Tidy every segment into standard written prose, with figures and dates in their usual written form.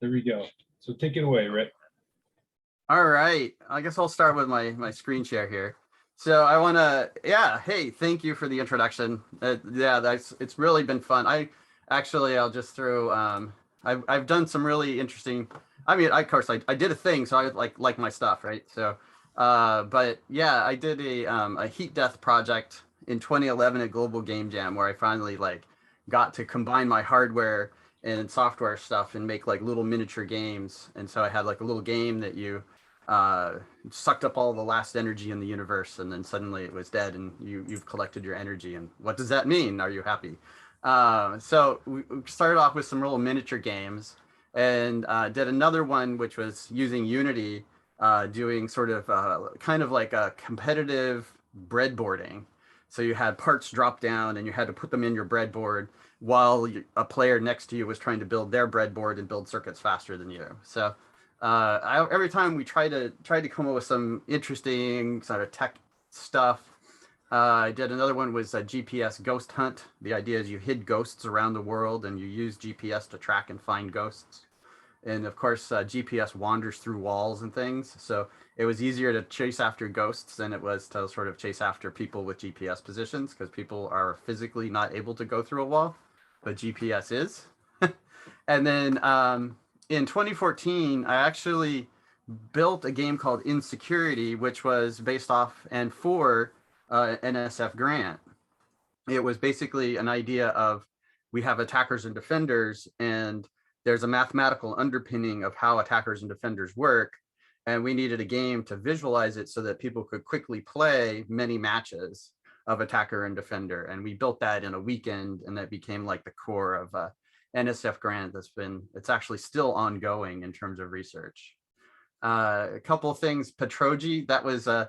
There we go. So take it away, Rick. All right. I guess I'll start with my screen share here. So I want to, yeah, hey, thank you for the introduction. Yeah, it's really been fun. I'll just throw, I've done some really interesting, I mean, of course I did a thing, so I like my stuff, right? So, but yeah, I did a heat death project in 2011 at Global Game Jam where I finally got to combine my hardware and software stuff and make like little miniature games. And so I had like a little game that you sucked up all the last energy in the universe, and then suddenly it was dead, and you've collected your energy. And what does that mean? Are you happy? So we started off with some little miniature games, and did another one which was using Unity, doing sort of kind of like a competitive breadboarding. So you had parts drop down, and you had to put them in your breadboard while a player next to you was trying to build their breadboard and build circuits faster than you. So every time we try to come up with some interesting sort of tech stuff. I did another one was a GPS ghost hunt. The idea is you hid ghosts around the world and you use GPS to track and find ghosts. And of course, GPS wanders through walls and things. So it was easier to chase after ghosts than it was to sort of chase after people with GPS positions, because people are physically not able to go through a wall, but GPS is. And then in 2014, I actually built a game called Insecurity, which was based off and for NSF grant. It was basically an idea of, we have attackers and defenders, and there's a mathematical underpinning of how attackers and defenders work. And we needed a game to visualize it so that people could quickly play many matches of attacker and defender. And we built that in a weekend, and that became like the core of NSF grant it's actually still ongoing in terms of research. A couple of things, Petroji, that was a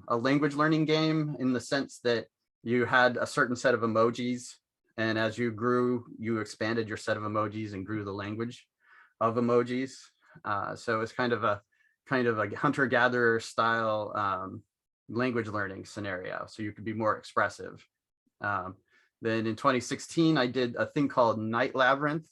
language learning game, in the sense that you had a certain set of emojis, and as you grew, you expanded your set of emojis and grew the language of emojis. So it's kind of a hunter-gatherer style language learning scenario, so you could be more expressive. Then in 2016, I did a thing called Night Labyrinth.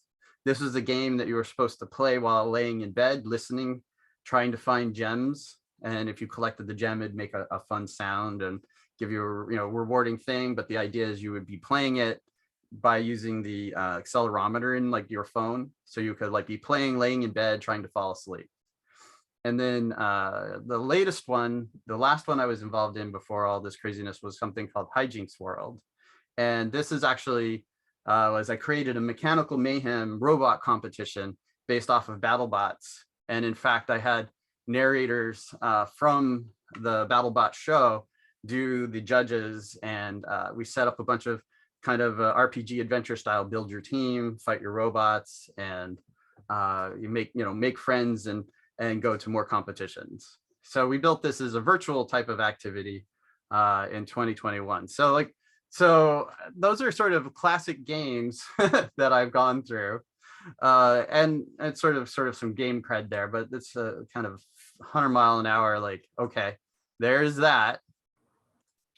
This is a game that you were supposed to play while laying in bed, listening, trying to find gems. And if you collected the gem, it'd make a fun sound and give you a rewarding thing. But the idea is you would be playing it by using the accelerometer in like your phone. So you could like be playing, laying in bed, trying to fall asleep. And then the last one I was involved in before all this craziness was something called Hijinks World. And this is actually, was I created a mechanical mayhem robot competition based off of BattleBots. And in fact, I had narrators from the BattleBot show do the judges, and we set up a bunch of kind of RPG adventure style, build your team, fight your robots, and you make friends and go to more competitions. So we built this as a virtual type of activity in 2021. So those are sort of classic games that I've gone through, and it's sort of some game cred there, but it's a kind of 100 mile an hour, like, okay, there's that.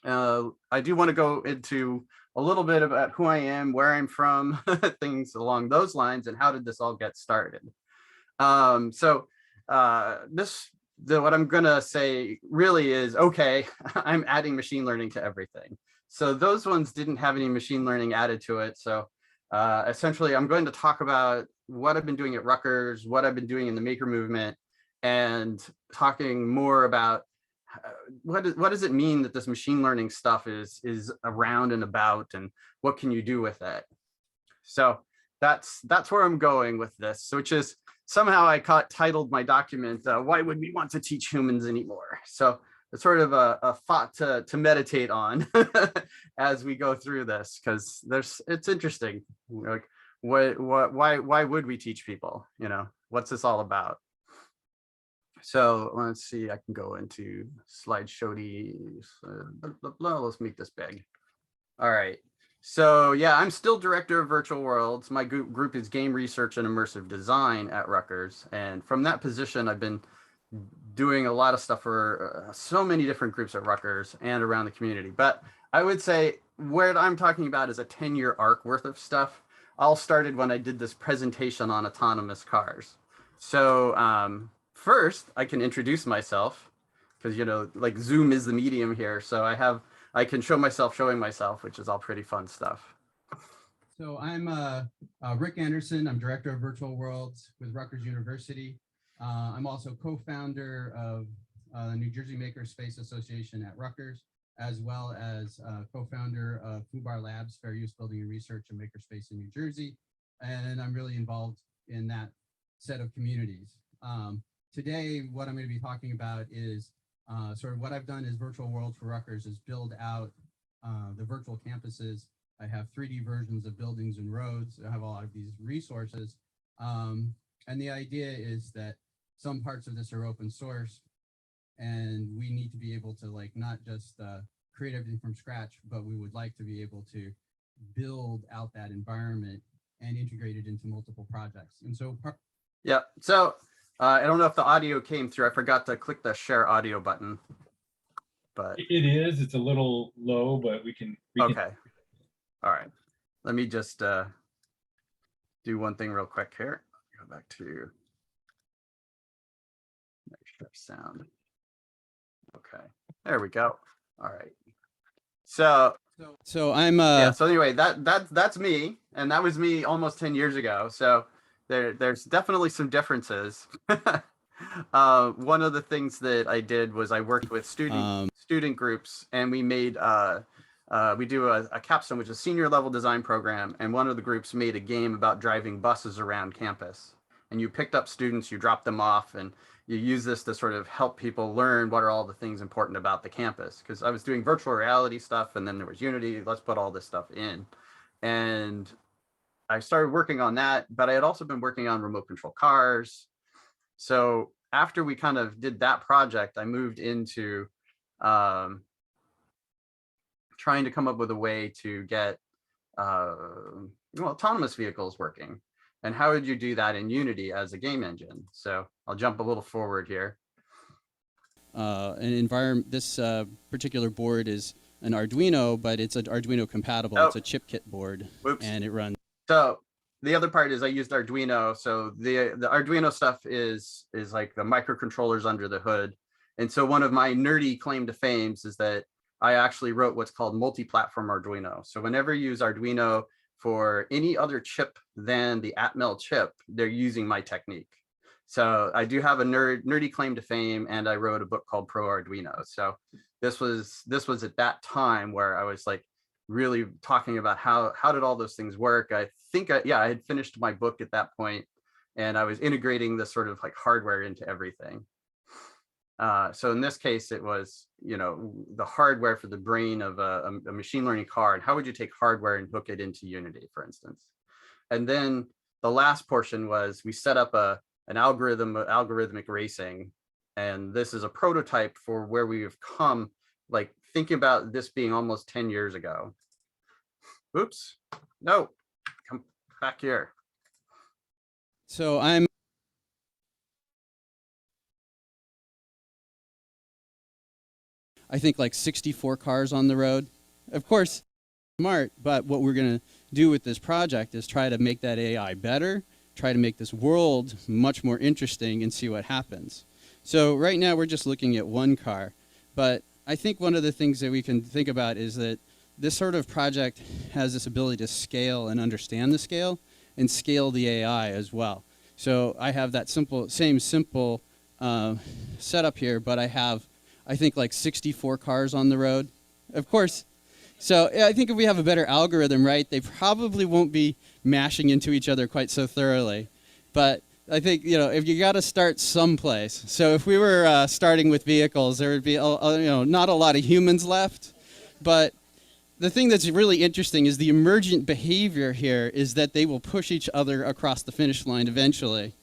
I do want to go into a little bit about who I am, where I'm from, things along those lines, and how did this all get started. What I'm gonna say really is, okay, I'm adding machine learning to everything. So those ones didn't have any machine learning added to it. So essentially, I'm going to talk about what I've been doing at Rutgers, what I've been doing in the maker movement, and talking more about what does it mean that this machine learning stuff is around and about, and what can you do with it. So that's where I'm going with this, which is somehow I titled my document, "Why Would We Want to Teach Humans Anymore?" So it's sort of a thought to meditate on as we go through this, because it's interesting. Like, why would we teach people? What's this all about? So let's see, I can go into slideshow. Let's make this big. All right. So yeah, I'm still director of Virtual Worlds. My group is Game Research and Immersive Design at Rutgers. And from that position, I've been doing a lot of stuff for so many different groups at Rutgers and around the community. But I would say what I'm talking about is a 10-year arc worth of stuff. all started when I did this presentation on autonomous cars. So first, I can introduce myself because, you know, like Zoom is the medium here. So I can show myself showing myself, which is all pretty fun stuff. So I'm Rick Anderson. I'm director of virtual worlds with Rutgers University. I'm also co-founder of the New Jersey Makerspace Association at Rutgers, as well as co-founder of FUBAR Labs, Fair Use Building and Research and Makerspace in New Jersey. And I'm really involved in that set of communities. Today, what I'm going to be talking about is sort of what I've done as virtual world for Rutgers is build out the virtual campuses. I have 3D versions of buildings and roads. I have a lot of these resources. And the idea is that some parts of this are open source, and we need to be able to like not just create everything from scratch, but we would like to be able to build out that environment and integrate it into multiple projects. And so yeah, so I don't know if the audio came through. I forgot to click the share audio button, but It is. It's a little low, but we can. okay. All right. Let me just do one thing real quick here. Go back to sound. Okay, there we go. All right. So I'm yeah, so anyway, that's me, and that was me almost 10 years ago. So there's definitely some differences. One of the things that I did was I worked with student groups, and we made we do a capstone, which is a senior level design program, and one of the groups made a game about driving buses around campus. And you picked up students, you dropped them off, and you use this to sort of help people learn what are all the things important about the campus. Because I was doing virtual reality stuff, and then there was Unity. Let's put all this stuff in. And I started working on that, but I had also been working on remote control cars. So after we kind of did that project, I moved into trying to come up with a way to get autonomous vehicles working. And how would you do that in Unity as a game engine? So I'll jump a little forward here. An environment. This particular board is an Arduino, but it's an Arduino compatible. Oh. It's a chip kit board. Whoops. And it runs. So the other part is I used Arduino. So the Arduino stuff is like the microcontrollers under the hood. And so one of my nerdy claim to fame is that I actually wrote what's called multi-platform Arduino. So whenever you use Arduino for any other chip than the Atmel chip, they're using my technique. So I do have a nerdy claim to fame, and I wrote a book called Pro Arduino. So this was at that time where I was like really talking about how did all those things work. I think I had finished my book at that point, and I was integrating this sort of like hardware into everything. So in this case, it was, you know, the hardware for the brain of a machine learning car, and how would you take hardware and hook it into Unity, for instance? And then the last portion was we set up an algorithmic racing, and this is a prototype for where we've come, like thinking about this being almost 10 years ago. Oops, no, come back here. So I think like 64 cars on the road. Of course, smart, but what we're going to do with this project is try to make that AI better, try to make this world much more interesting, and see what happens. So right now we're just looking at one car, but I think one of the things that we can think about is that this sort of project has this ability to scale and understand the scale and scale the AI as well. So I have that same simple setup here, but I have, I think, like 64 cars on the road. Of course, so I think if we have a better algorithm, right, they probably won't be mashing into each other quite so thoroughly. But I think, you know, if you got to start someplace. So if we were starting with vehicles, there would be, not a lot of humans left. But the thing that's really interesting is the emergent behavior here is that they will push each other across the finish line eventually.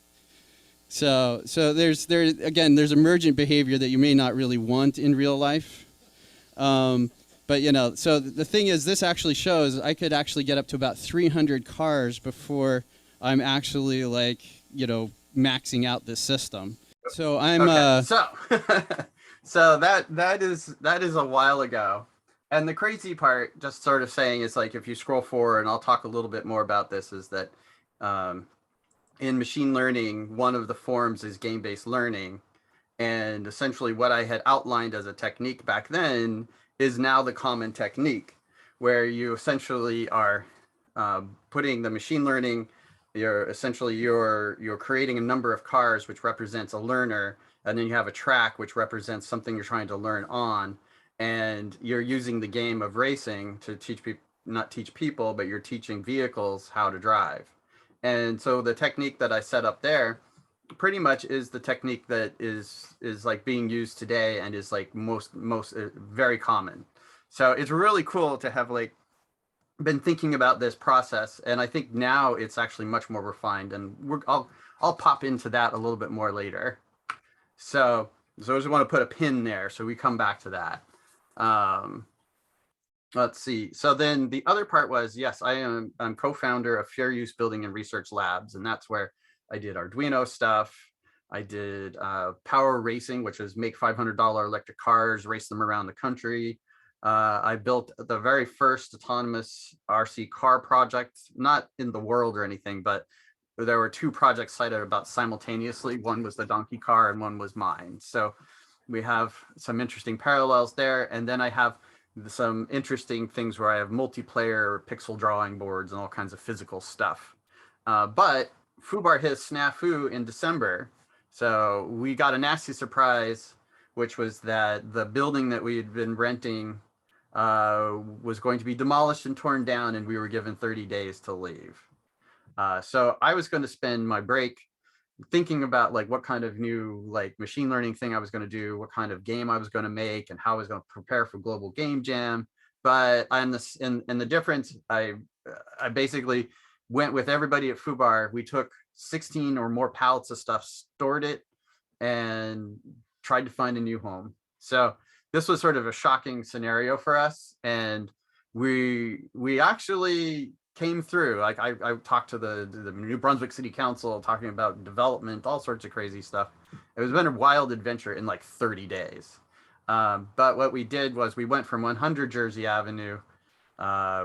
So there's emergent behavior that you may not really want in real life. But, you know, so the thing is, this actually shows I could actually get up to about 300 cars before I'm actually, like, you know, maxing out this system. So I'm okay. So that is a while ago. And the crazy part, just sort of saying, is like if you scroll forward, and I'll talk a little bit more about this, is that in machine learning, one of the forms is game-based learning. And essentially what I had outlined as a technique back then is now the common technique, where you essentially are putting the machine learning, you're creating a number of cars, which represents a learner, and then you have a track, which represents something you're trying to learn on. And you're using the game of racing to teach people, not teach people, but you're teaching vehicles how to drive. And so the technique that I set up there pretty much is the technique that is like being used today and is like most very common. So it's really cool to have like been thinking about this process, and I think now it's actually much more refined, and I'll pop into that a little bit more later. So I just want to put a pin there so we come back to that. Let's see. So then the other part was, yes, I'm co-founder of Fair Use Building and Research Labs, and that's where I did Arduino stuff. I did power racing, which is make $500 electric cars, race them around the country. I built the very first autonomous RC car project, not in the world or anything, but there were two projects cited about simultaneously. One was the donkey car and one was mine. So we have some interesting parallels there. And then I have some interesting things where I have multiplayer pixel drawing boards and all kinds of physical stuff. But FUBAR hit a snafu in December. So we got a nasty surprise, which was that the building that we had been renting was going to be demolished and torn down, and we were given 30 days to leave. So I was going to spend my break thinking about like what kind of new like machine learning thing I was going to do, what kind of game I was going to make, and how I was going to prepare for Global Game Jam. But I'm this, and the difference, I basically went with everybody at FUBAR. We took 16 or more pallets of stuff, stored it, and tried to find a new home. So this was sort of a shocking scenario for us, and we actually came through. Like I talked to the New Brunswick City Council, talking about development, all sorts of crazy stuff. It was been a wild adventure in like 30 days. But what we did was we went from 100 Jersey Avenue.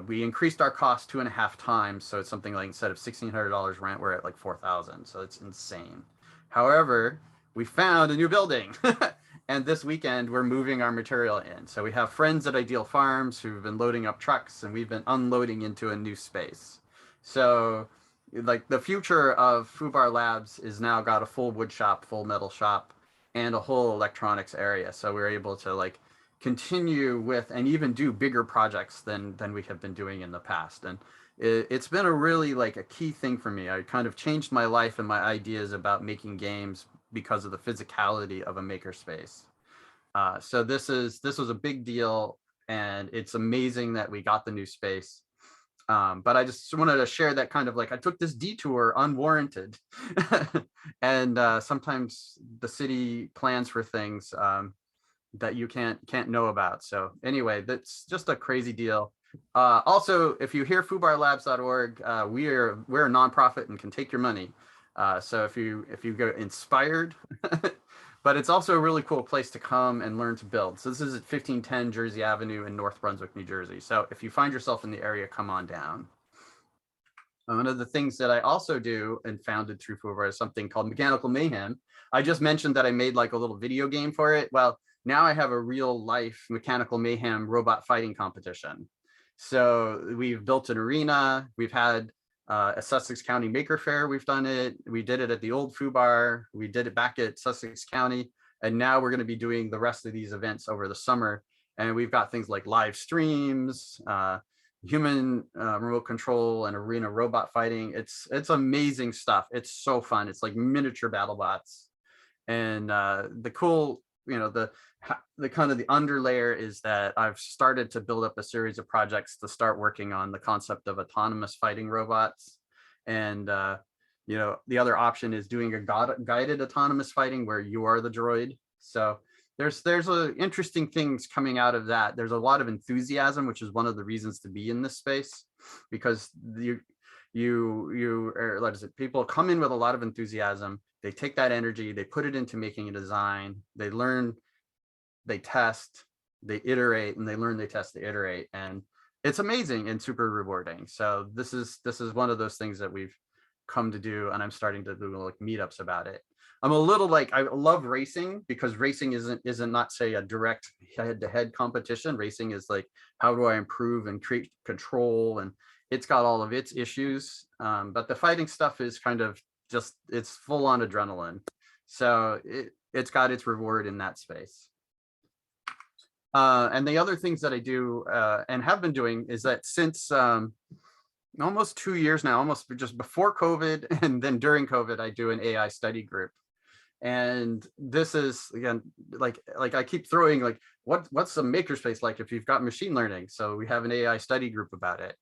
We increased our cost 2.5 times. So it's something like, instead of $1,600 rent, we're at like 4,000. So it's insane. However, we found a new building. And this weekend, we're moving our material in. So we have friends at Ideal Farms who've been loading up trucks, and we've been unloading into a new space. So like the future of FUBAR Labs is now got a full wood shop, full metal shop, and a whole electronics area. So we're able to like continue with and even do bigger projects than we have been doing in the past. And it's been a really like a key thing for me. I kind of changed my life and my ideas about making games because of the physicality of a makerspace. So this was a big deal, and it's amazing that we got the new space. But I just wanted to share that kind of like, I took this detour unwarranted. And sometimes the city plans for things that you can't know about. So anyway, that's just a crazy deal. Also, if you hear fubarlabs.org, we're a nonprofit and can take your money. So if you go inspired, but it's also a really cool place to come and learn to build. So this is at 1510 Jersey Avenue in North Brunswick, New Jersey. So if you find yourself in the area, come on down. One of the things that I also do and founded through FUBAR is something called Mechanical Mayhem. I just mentioned that I made like a little video game for it. Well, now I have a real life Mechanical Mayhem robot fighting competition. So we've built an arena. We've had a Sussex County Maker Faire, we've done it. We did it at the old FUBAR. We did it back at Sussex County. And now we're going to be doing the rest of these events over the summer. And we've got things like live streams, human remote control, and arena robot fighting. It's amazing stuff. It's so fun. It's like miniature battle bots. And the cool, the kind of the underlayer is that I've started to build up a series of projects to start working on the concept of autonomous fighting robots. And, the other option is doing a guided autonomous fighting where you are the droid. So there's interesting things coming out of that. There's a lot of enthusiasm, which is one of the reasons to be in this space, because people come in with a lot of enthusiasm. They take that energy, they put it into making a design, they learn, they test, they iterate and they learn, they test, they iterate, and it's amazing and super rewarding. So this is one of those things that we've come to do, and I'm starting to do like meetups about it. I'm a little like, I love racing because racing isn't not say a direct head-to-head competition. Racing is like, how do I improve and create control, and it's got all of its issues. But the fighting stuff is kind of just, it's full on adrenaline. So it's got its reward in that space. And the other things that I do and have been doing is that since almost 2 years now, almost just before COVID and then during COVID, I do an AI study group. And this is, again, like I keep throwing like, what's the makerspace like if you've got machine learning? So we have an AI study group about it.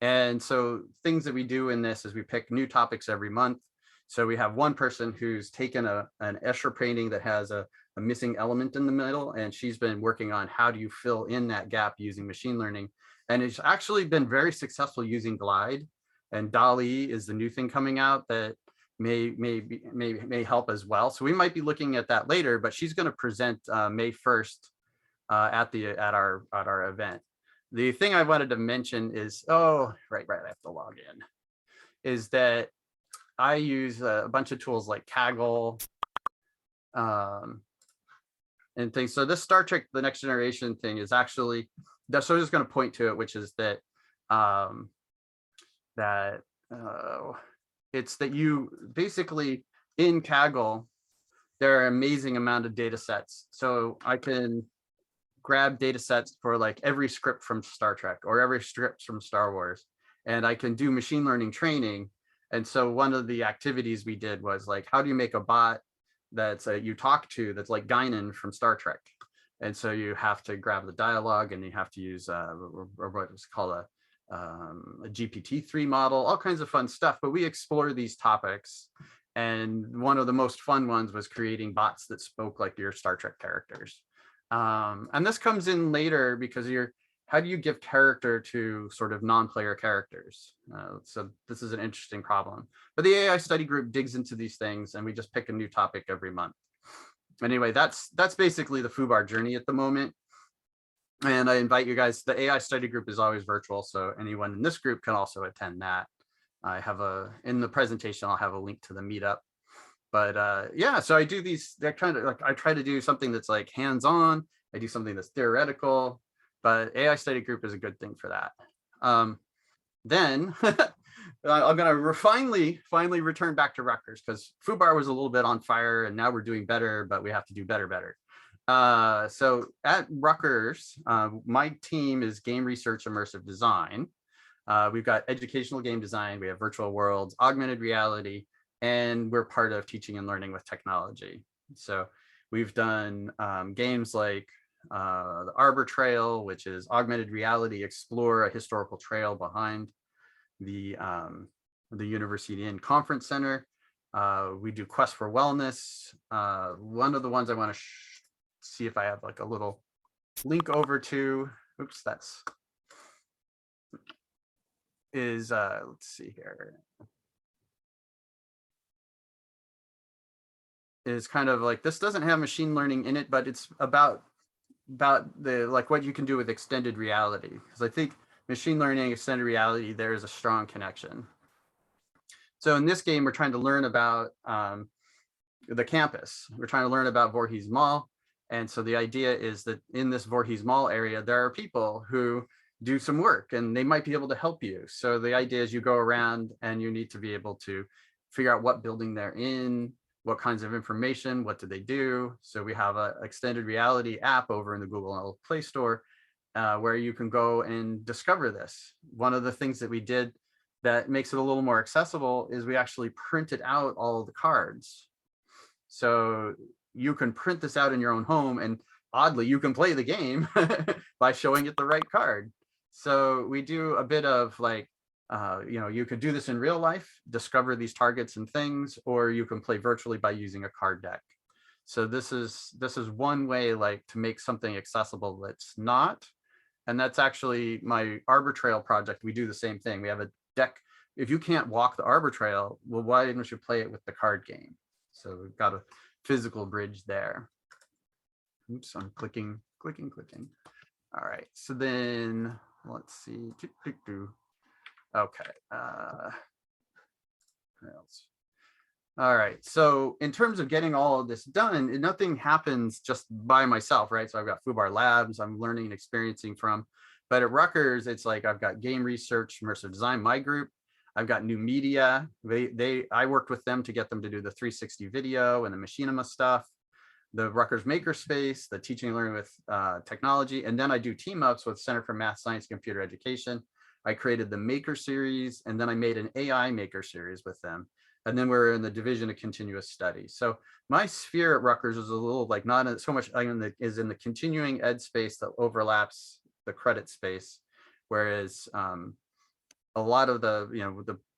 And so things that we do in this is we pick new topics every month. So we have one person who's taken an Escher painting that has a missing element in the middle, and she's been working on how do you fill in that gap using machine learning. And it's actually been very successful using Glide, and DALL-E is the new thing coming out that may help as well. So we might be looking at that later, but she's going to present May 1st at our event. The thing I wanted to mention is, right, I have to log in, is that I use a bunch of tools like Kaggle and things. So this Star Trek: The Next Generation thing is actually, so I'm just going to point to it, which is that it's that you basically in Kaggle, there are an amazing amount of data sets. So I can grab data sets for like every script from Star Trek or every script from Star Wars, and I can do machine learning training. And so one of the activities we did was like, how do you make a bot that's you talk to that's like Guinan from Star Trek? And so you have to grab the dialogue, and you have to use what's called a GPT-3 model, all kinds of fun stuff. But we explore these topics, and one of the most fun ones was creating bots that spoke like your Star Trek characters. And this comes in later because how do you give character to sort of non-player characters? So this is an interesting problem. But the AI study group digs into these things, and we just pick a new topic every month. Anyway, that's basically the FUBAR journey at the moment. And I invite you guys, the AI study group is always virtual, so anyone in this group can also attend that. I have in the presentation, I'll have a link to the meetup. But yeah, so I do these, they're kind of like, I try to do something that's like hands-on. I do something that's theoretical, but AI study group is a good thing for that. Then I'm gonna finally return back to Rutgers, because FUBAR was a little bit on fire, and now we're doing better, but we have to do better. So at Rutgers, my team is game research, immersive design. We've got educational game design, we have virtual worlds, augmented reality, and we're part of teaching and learning with technology. So we've done games like the Arbor Trail, which is augmented reality, explore a historical trail behind the University Inn Conference Center. We do Quest for Wellness. One of the ones I want to see if I have like a little link over to, oops, let's see here, is kind of like, this doesn't have machine learning in it, but it's about the like what you can do with extended reality, because I think machine learning, extended reality, there is a strong connection. So in this game, we're trying to learn about the campus. We're trying to learn about Voorhees Mall. And so the idea is that in this Voorhees Mall area, there are people who do some work, and they might be able to help you. So the idea is you go around and you need to be able to figure out what building they're in, what kinds of information, what do they do. So we have an extended reality app over in the Google Play Store where you can go and discover this. One of the things that we did that makes it a little more accessible is we actually printed out all of the cards. So you can print this out in your own home, and oddly, you can play the game by showing it the right card. So we do a bit of like, you could do this in real life, discover these targets and things, or you can play virtually by using a card deck. So this is one way like to make something accessible that's not. And that's actually my Arbor Trail project. We do the same thing. We have a deck. If you can't walk the Arbor Trail, well, why didn't you play it with the card game? So we've got a physical bridge there. Oops, I'm clicking clicking. All right, so then let's see. Okay. What else? All right, so in terms of getting all of this done, nothing happens just by myself, right? So I've got FUBAR Labs I'm learning and experiencing from, but at Rutgers, it's like I've got game research, immersive design, my group. I've got new media. I worked with them to get them to do the 360 video and the machinima stuff, the Rutgers Makerspace, the teaching and learning with technology. And then I do team ups with Center for Math, Science, Computer Education. I created the Maker series, and then I made an AI Maker series with them. And then we're in the division of continuous study. So my sphere at Rutgers is a little like not so much is in the continuing ed space that overlaps the credit space, whereas a lot of the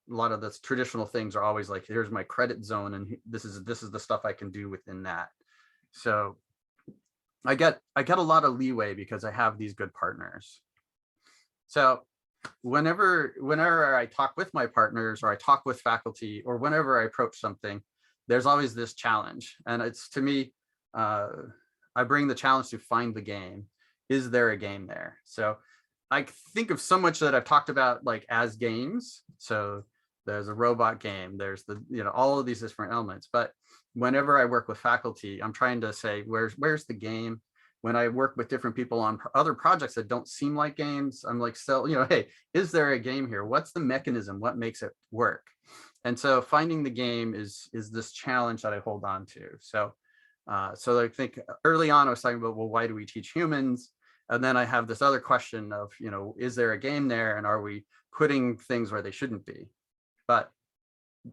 a lot of the traditional things are always like, here's my credit zone, and this is the stuff I can do within that. So I get a lot of leeway because I have these good partners. So whenever I talk with my partners, or I talk with faculty, or whenever I approach something, there's always this challenge. And it's, to me, I bring the challenge to find the game. Is there a game there? So I think of so much that I've talked about like as games. So there's a robot game, there's the, all of these different elements. But whenever I work with faculty, I'm trying to say, where's the game? When I work with different people on other projects that don't seem like games, I'm like, still, hey, is there a game here? What's the mechanism? What makes it work? And so finding the game is this challenge that I hold on to. So, so I think early on I was talking about, well, why do we teach humans? And then I have this other question of, is there a game there? And are we putting things where they shouldn't be? But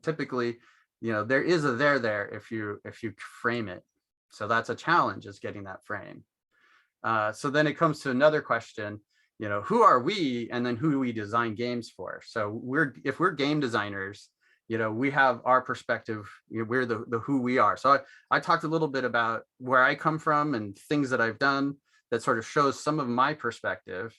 typically, there is a there if you frame it. So that's a challenge, is getting that frame. So then it comes to another question, who are we, and then who do we design games for? So if we're game designers, we have our perspective, we're the who we are. So I talked a little bit about where I come from and things that I've done that sort of shows some of my perspective,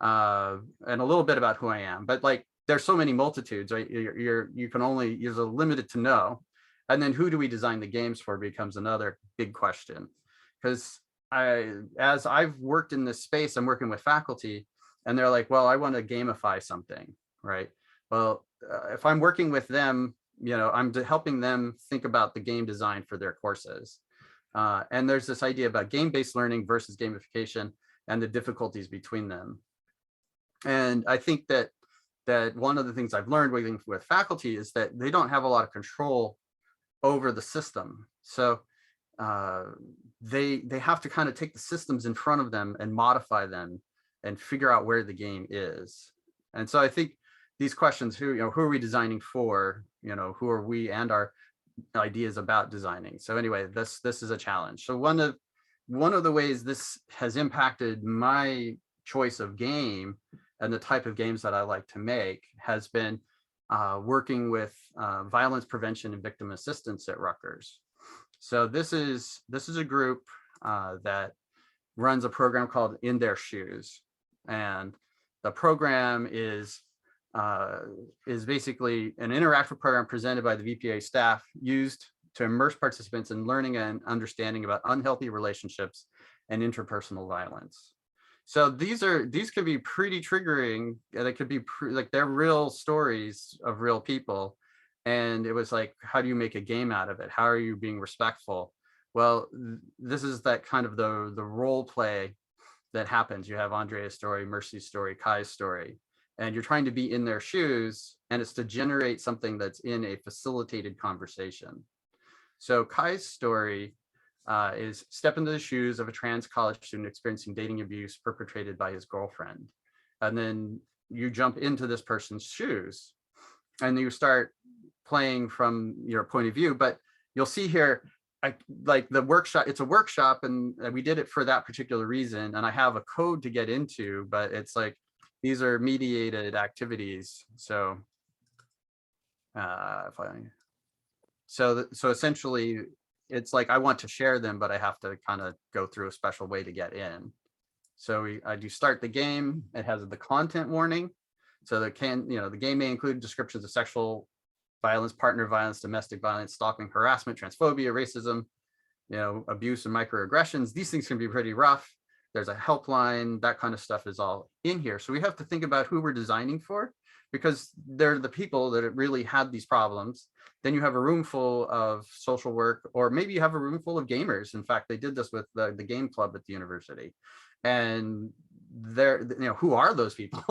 and a little bit about who I am. But like, there's so many multitudes, right? You're limited to know. And then who do we design the games for becomes another big question. Because as I've worked in this space, I'm working with faculty, and they're like, well, I want to gamify something, right? Well, if I'm working with them, I'm helping them think about the game design for their courses. And there's this idea about game-based learning versus gamification and the difficulties between them. And I think that one of the things I've learned working with faculty is that they don't have a lot of control over the system. So they have to kind of take the systems in front of them and modify them and figure out where the game is. And so I think these questions, who are we designing for, who are we and our ideas about designing. So anyway, this is a challenge. So one of the ways this has impacted my choice of game and the type of games that I like to make has been working with violence prevention and victim assistance at Rutgers. So this is a group that runs a program called In Their Shoes, and the program is basically an interactive program presented by the VPA staff, used to immerse participants in learning and understanding about unhealthy relationships and interpersonal violence. So these could be pretty triggering. They could be like, they're real stories of real people. And it was like, how do you make a game out of it? How are you being respectful? Well, this is that kind of the role play that happens. You have Andrea's story, Mercy's story, Kai's story, and you're trying to be in their shoes, and it's to generate something that's in a facilitated conversation. So Kai's story is step into the shoes of a trans college student experiencing dating abuse perpetrated by his girlfriend. And then you jump into this person's shoes and you start playing from your point of view. But you'll see here, like the workshop, it's a workshop, and we did it for that particular reason. And I have a code to get into, but it's like, these are mediated activities. So so essentially, it's like, I want to share them, but I have to kind of go through a special way to get in. So I do start the game. It has the content warning. So the game may include descriptions of sexual violence, partner violence, domestic violence, stalking, harassment, transphobia, racism, abuse and microaggressions. These things can be pretty rough. there's a helpline, that kind of stuff is all in here. So we have to think about who we're designing for, because they're the people that really had these problems. Then you have a room full of social work, or maybe you have a room full of gamers. In fact, they did this with the game club at the university. And they're, you know, who are those people?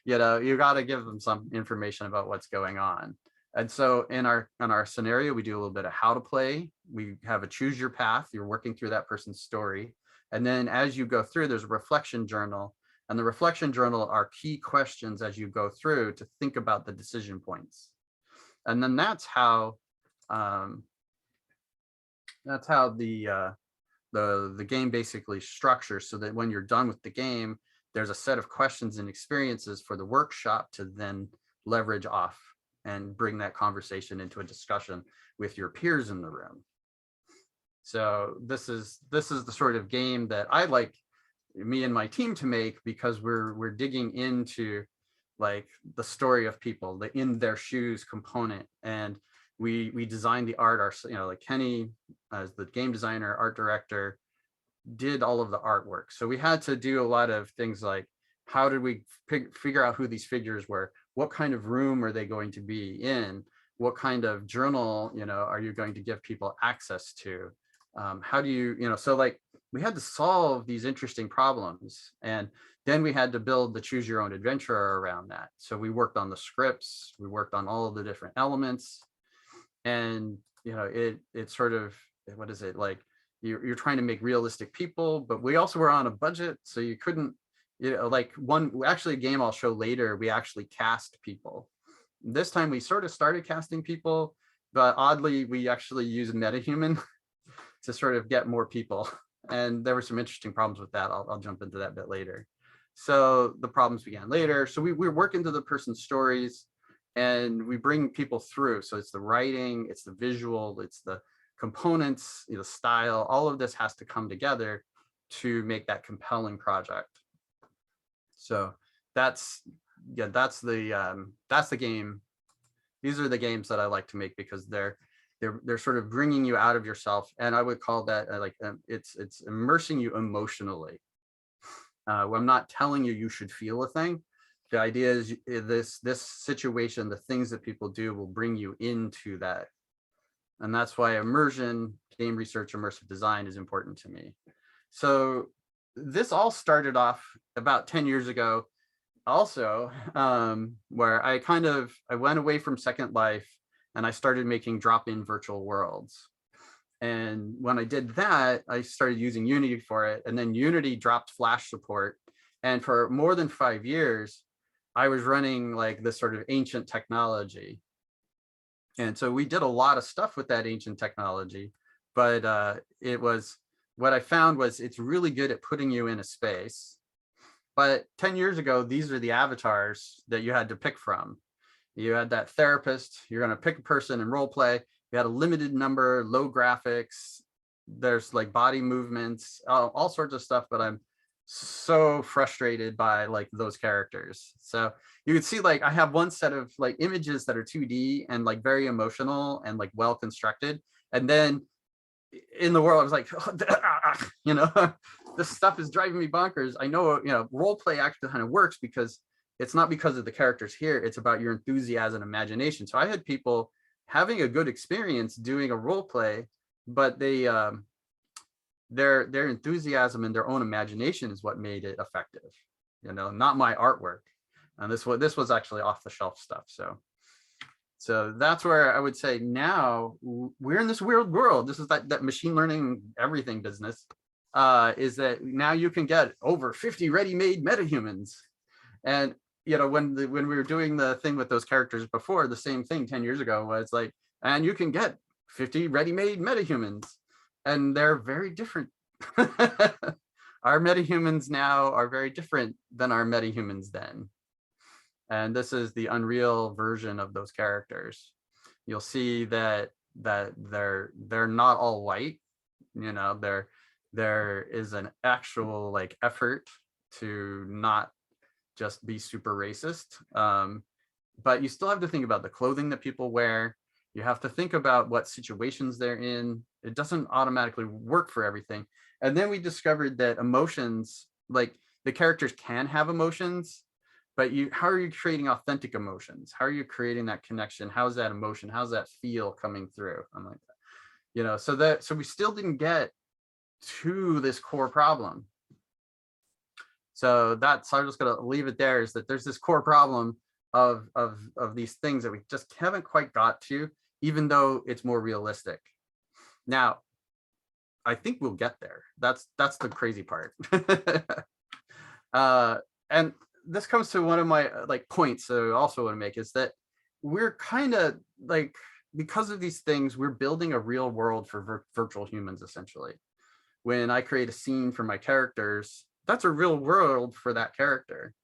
You know, you got to give them some information about what's going on. And so in our scenario, we do a little bit of how to play. We have a choose your path. You're working through that person's story. And then as you go through, there's a reflection journal. And the reflection journal are key questions as you go through to think about the decision points. And then that's how the game basically structures, so that when you're done with the game, there's a set of questions and experiences for the workshop to then leverage off and bring that conversation into a discussion with your peers in the room. So this is the sort of game that I like me and my team to make, because we're digging into like the story of people, the in their shoes component. And we designed the art, you know, like Kenny as the game designer, art director, did all of the artwork. So we had to do a lot of things like, how did we figure out who these figures were? What kind of room are they going to be in? What kind of journal, you know, are you going to give people access to? How do you, you know, so like we had to solve these interesting problems, and then we had to build the choose your own adventure around that. So we worked on the scripts, we worked on all of the different elements, and, you know, it sort of, what is it, like you're trying to make realistic people, but we also were on a budget, so you couldn't, you know, like actually a game I'll show later, we actually cast people. This time we sort of started casting people, but oddly we actually used MetaHuman to sort of get more people. And there were some interesting problems with that. I'll jump into that a bit later. So the problems began later. So we work into the person's stories and we bring people through. So it's the writing, it's the visual, it's the components, you know, style, all of this has to come together to make that compelling project. So that's the game. These are the games that I like to make, because they're sort of bringing you out of yourself, and I would call that it's immersing you emotionally. I'm not telling you you should feel a thing. The idea is this situation, the things that people do will bring you into that, and that's why immersion, game research, immersive design is important to me. So this all started off about 10 years ago also, where I went away from Second Life and I started making drop-in virtual worlds. And when I did that, I started using Unity for it. And then Unity dropped Flash support. And for more than 5 years, I was running like this sort of ancient technology. And so we did a lot of stuff with that ancient technology, but what I found was it's really good at putting you in a space. But 10 years ago, these are the avatars that you had to pick from. You had that therapist, you're going to pick a person and role play. You had a limited number, low graphics. There's like body movements, all sorts of stuff, but I'm so frustrated by like those characters. So you can see like I have one set of like images that are 2D and like very emotional and like well constructed. And then in the world, I was like, you know, this stuff is driving me bonkers. I know, you know, role play actually kind of works because it's not because of the characters here, it's about your enthusiasm and imagination. So I had people having a good experience doing a role play, but their enthusiasm and their own imagination is what made it effective, you know, not my artwork. And this was actually off the shelf stuff. So that's where I would say now we're in this weird world. This is that machine learning everything business, is that now you can get over 50 ready-made metahumans. And, you know, when we were doing the thing with those characters before, the same thing 10 years ago was like, and you can get 50 ready-made metahumans, and they're very different. Our metahumans now are very different than our metahumans then. And this is the Unreal version of those characters. You'll see that they're not all white. You know, there is an actual like effort to not just be super racist. But you still have to think about the clothing that people wear. You have to think about what situations they're in. It doesn't automatically work for everything. And then we discovered that emotions, like the characters can have emotions, but how are you creating authentic emotions? How are you creating that connection? How's that emotion? How's that feel coming through? I'm like, so we still didn't get to this core problem. So I'm just gonna leave it there, is that there's this core problem of these things that we just haven't quite got to, even though it's more realistic. Now, I think we'll get there. That's the crazy part. And this comes to one of my points that I also want to make, is that we're kind of like, because of these things, we're building a real world for virtual humans, essentially. When I create a scene for my characters, that's a real world for that character.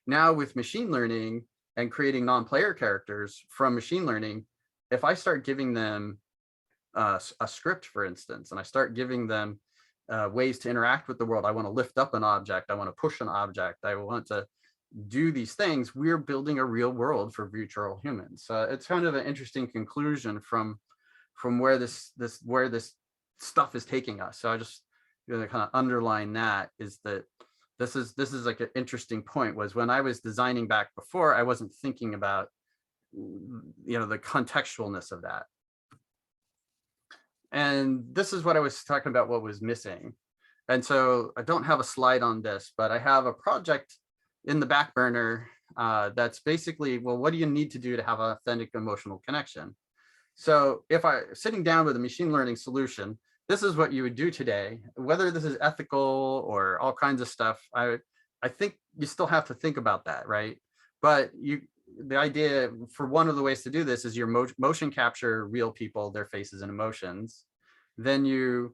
Now with machine learning and creating non-player characters from machine learning, if I start giving them a script, for instance, and I start giving them ways to interact with the world, I want to lift up an object, I want to push an object, I want to do these things, we're building a real world for virtual humans. It's kind of an interesting conclusion from where this stuff is taking us. So I just kind of underline that, is that this is like an interesting point, was when I was designing back before, I wasn't thinking about the contextualness of that. And this is what I was talking about, what was missing. And so I don't have a slide on this, but I have a project in the back burner that's basically, well, what do you need to do to have an authentic emotional connection? So if sitting down with a machine learning solution, this is what you would do today. Whether this is ethical or all kinds of stuff, I think you still have to think about that, right? But the idea for one of the ways to do this is your motion capture real people, their faces and emotions. Then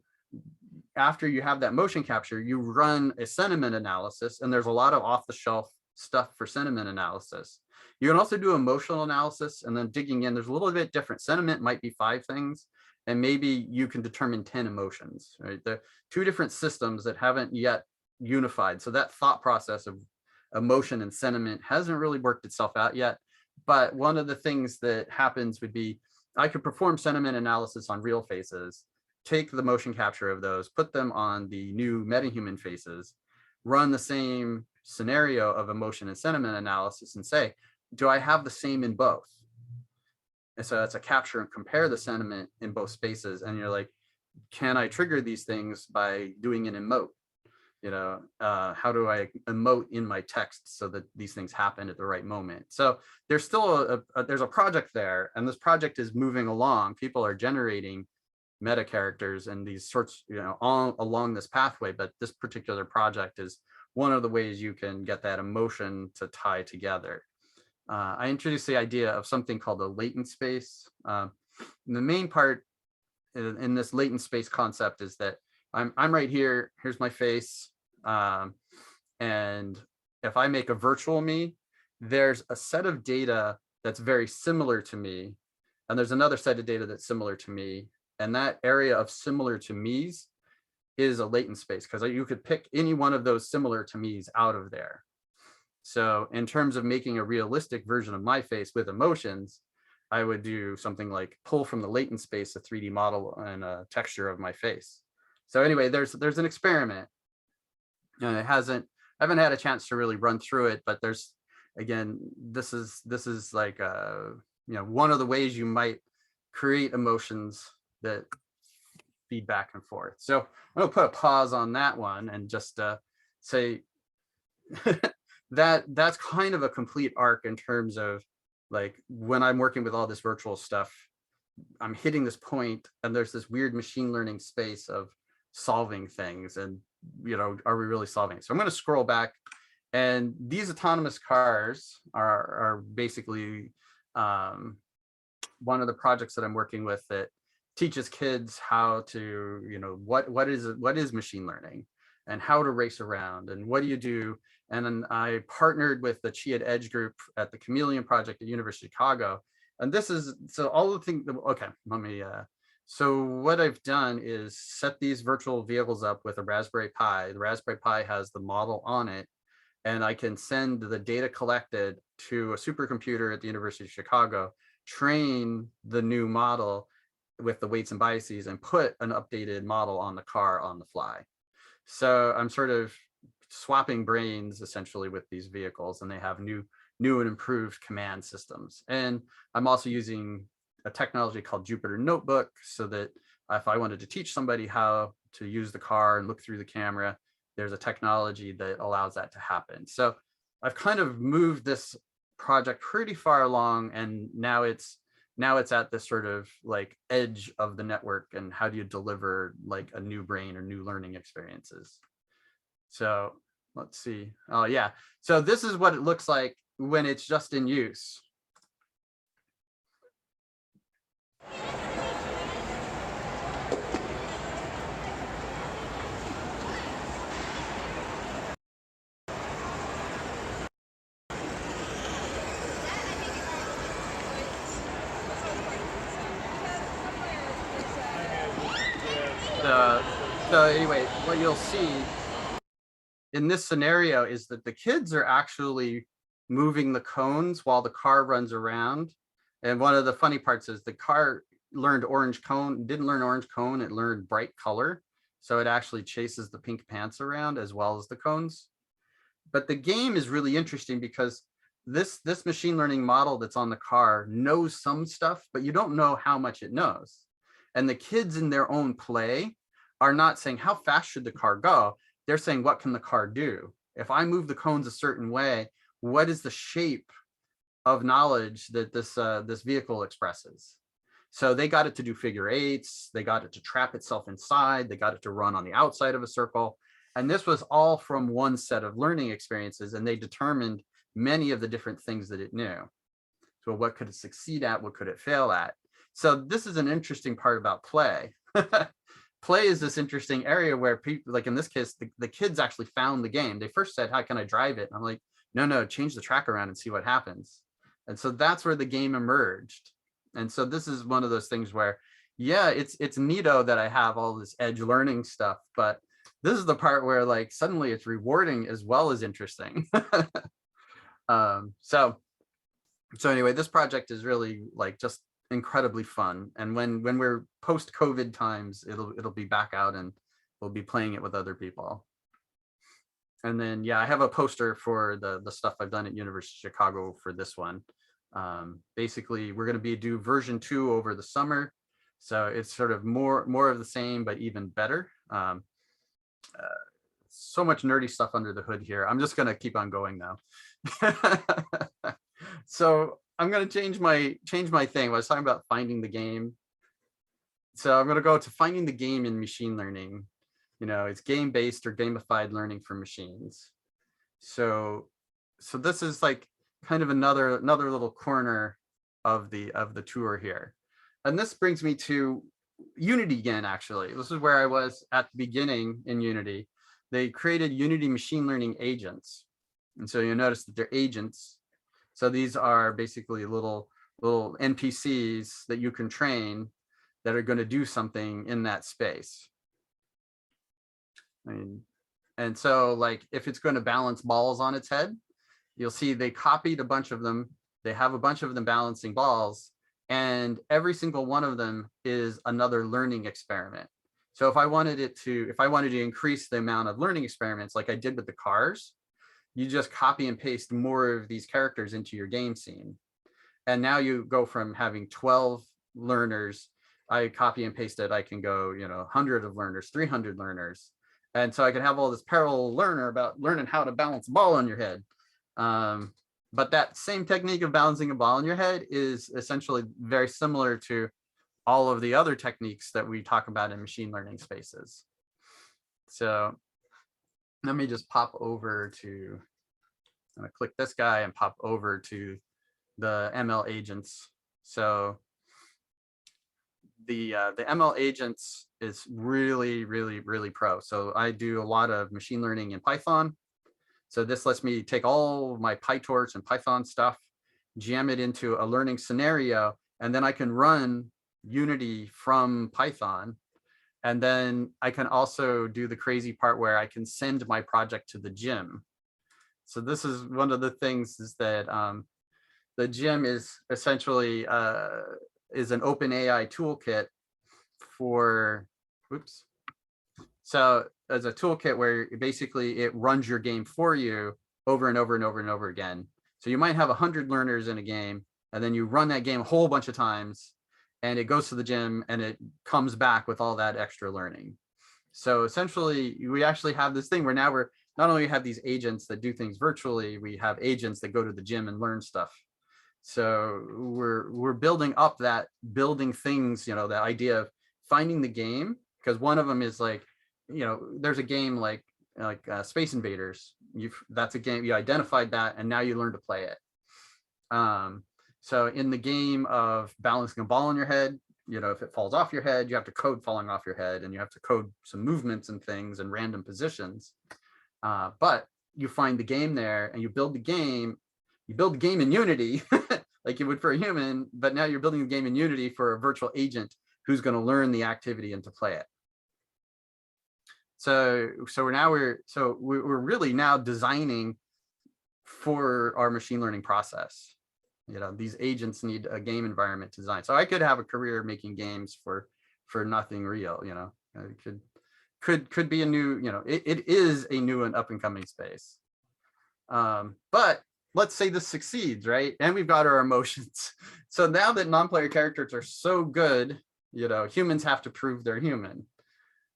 after you have that motion capture, you run a sentiment analysis, and there's a lot of off-the-shelf stuff for sentiment analysis. You can also do emotional analysis, and then digging in, there's a little bit different. Sentiment might be 5 things, and maybe you can determine 10 emotions, right? They're 2 different systems that haven't yet unified. So that thought process of emotion and sentiment hasn't really worked itself out yet. But one of the things that happens would be, I could perform sentiment analysis on real faces, take the motion capture of those, put them on the new metahuman faces, run the same scenario of emotion and sentiment analysis, and say, do I have the same in both? And so that's a capture and compare the sentiment in both spaces. And you're like, can I trigger these things by doing an emote? How do I emote in my text so that these things happen at the right moment? So there's still there's a project there, and this project is moving along. People are generating meta characters and these sorts, all along this pathway. But this particular project is one of the ways you can get that emotion to tie together. I introduced the idea of something called a latent space. The main part in this latent space concept is that I'm right here, here's my face. And if I make a virtual me, there's a set of data that's very similar to me. And there's another set of data that's similar to me. And that area of similar to me's is a latent space, because you could pick any one of those similar to me's out of there. So in terms of making a realistic version of my face with emotions, I would do something like pull from the latent space a 3D model and a texture of my face. So anyway, there's an experiment, and I haven't had a chance to really run through it, but there's, again, this is like one of the ways you might create emotions that feed back and forth. So I'm gonna put a pause on that one and just say that's kind of a complete arc in terms of, like, when I'm working with all this virtual stuff, I'm hitting this point and there's this weird machine learning space of solving things, and are we really solving it? So I'm going to scroll back, and these autonomous cars are basically one of the projects that I'm working with that teaches kids how to, what is machine learning and how to race around and what do you do. And then I partnered with the Chia Edge group at the Chameleon Project at University of Chicago. And this is, so all the things, okay, let me, so what I've done is set these virtual vehicles up with a Raspberry Pi. The Raspberry Pi has the model on it, and I can send the data collected to a supercomputer at the University of Chicago, train the new model with the weights and biases and put an updated model on the car on the fly. So I'm sort of swapping brains essentially with these vehicles, and they have new and improved command systems. And I'm also using a technology called Jupyter Notebook, so that if I wanted to teach somebody how to use the car and look through the camera, there's a technology that allows that to happen. So I've kind of moved this project pretty far along, and now it's at this sort of like edge of the network, and how do you deliver like a new brain or new learning experiences. So let's see. Oh yeah. So this is what it looks like when it's just in use. So anyway, what you'll see in this scenario is that the kids are actually moving the cones while the car runs around. And one of the funny parts is the car learned orange cone, didn't learn orange cone, it learned bright color. So it actually chases the pink pants around as well as the cones. But the game is really interesting because this machine learning model that's on the car knows some stuff, but you don't know how much it knows. And the kids in their own play are not saying, how fast should the car go? They're saying, what can the car do? If I move the cones a certain way, what is the shape of knowledge that this vehicle expresses? So they got it to do figure eights, they got it to trap itself inside, they got it to run on the outside of a circle. And this was all from one set of learning experiences, and they determined many of the different things that it knew. So what could it succeed at? What could it fail at? So this is an interesting part about play. Play is this interesting area where people, like in this case, the kids actually found the game. They first said, how can I drive it? And I'm like, no, change the track around and see what happens. And so that's where the game emerged. And so this is one of those things where, yeah, it's neato that I have all this edge learning stuff, but this is the part where like suddenly it's rewarding as well as interesting. So anyway, this project is really like just incredibly fun. And when we're post-COVID times, it'll be back out and we'll be playing it with other people. And then, yeah, I have a poster for the stuff I've done at University of Chicago for this one. Basically, we're going to do version 2 over the summer. So it's sort of more of the same, but even better. So much nerdy stuff under the hood here. I'm just going to keep on going now. So I'm going to change my thing. I was talking about finding the game. So I'm going to go to finding the game in machine learning. You know, it's game-based or gamified learning for machines. So this is like kind of another little corner of the tour here. And this brings me to Unity again, actually. This is where I was at the beginning in Unity. They created Unity machine learning agents. And so you'll notice that they're agents. So these are basically little NPCs that you can train that are going to do something in that space. And so like if it's going to balance balls on its head, you'll see they copied a bunch of them. They have a bunch of them balancing balls, and every single one of them is another learning experiment. So if I wanted to increase the amount of learning experiments like I did with the cars, you just copy and paste more of these characters into your game scene. And now you go from having 12 learners, I copy and paste it, I can go, 100 of learners, 300 learners. And so I can have all this parallel learner about learning how to balance a ball on your head. But that same technique of balancing a ball on your head is essentially very similar to all of the other techniques that we talk about in machine learning spaces. So let me just pop over to, I'm gonna click this guy and pop over to the ML agents. So the ML agents is really pro. So I do a lot of machine learning in Python. So this lets me take all my PyTorch and Python stuff, jam it into a learning scenario, and then I can run Unity from Python. And then I can also do the crazy part where I can send my project to the gym. So this is one of the things is that the gym is essentially is an OpenAI toolkit for, oops. So as a toolkit where basically it runs your game for you over and over and over and over again. So you might have 100 learners in a game, and then you run that game a whole bunch of times, and it goes to the gym and it comes back with all that extra learning. So essentially, we actually have this thing where now we're not only have these agents that do things virtually, we have agents that go to the gym and learn stuff. So we're building up that building things, you know, the idea of finding the game, because one of them is like, you know, there's a game like Space Invaders. That's a game, you identified that, and now you learn to play it. So in the game of balancing a ball on your head, you know, if it falls off your head, you have to code falling off your head, and you have to code some movements and things and random positions. But you find the game there and you build the game in Unity like you would for a human, but now you're building the game in Unity for a virtual agent who's going to learn the activity and to play it. So we're really now designing for our machine learning process. You know, these agents need a game environment design. So I could have a career making games for nothing real, you know. It could be a new, you know, it is a new and up and coming space. But let's say this succeeds, right? And we've got our emotions. So now that non-player characters are so good, you know, humans have to prove they're human.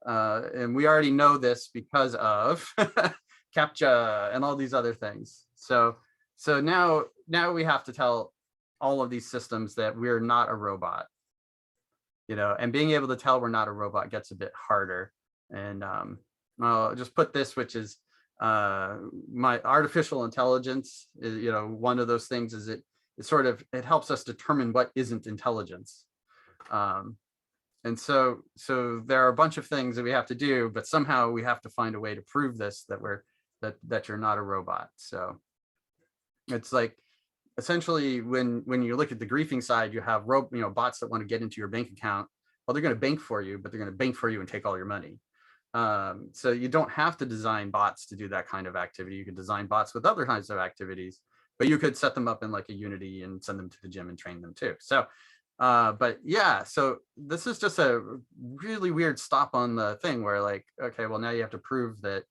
And we already know this because of CAPTCHA and all these other things. So now we have to tell all of these systems that we're not a robot, you know, and being able to tell we're not a robot gets a bit harder. And I'll just put this, which is my artificial intelligence is, you know, one of those things is it helps us determine what isn't intelligence. And so there are a bunch of things that we have to do, but somehow we have to find a way to prove this, that you're not a robot. So it's like, essentially when you look at the griefing side, you have bots that want to get into your bank account. Well, they're going to bank for you, but they're going to bank for you and take all your money. So you don't have to design bots to do that kind of activity. You can design bots with other kinds of activities, but you could set them up in like a Unity and send them to the gym and train them too. So, but yeah, so this is just a really weird stop on the thing where like, okay, well now you have to prove that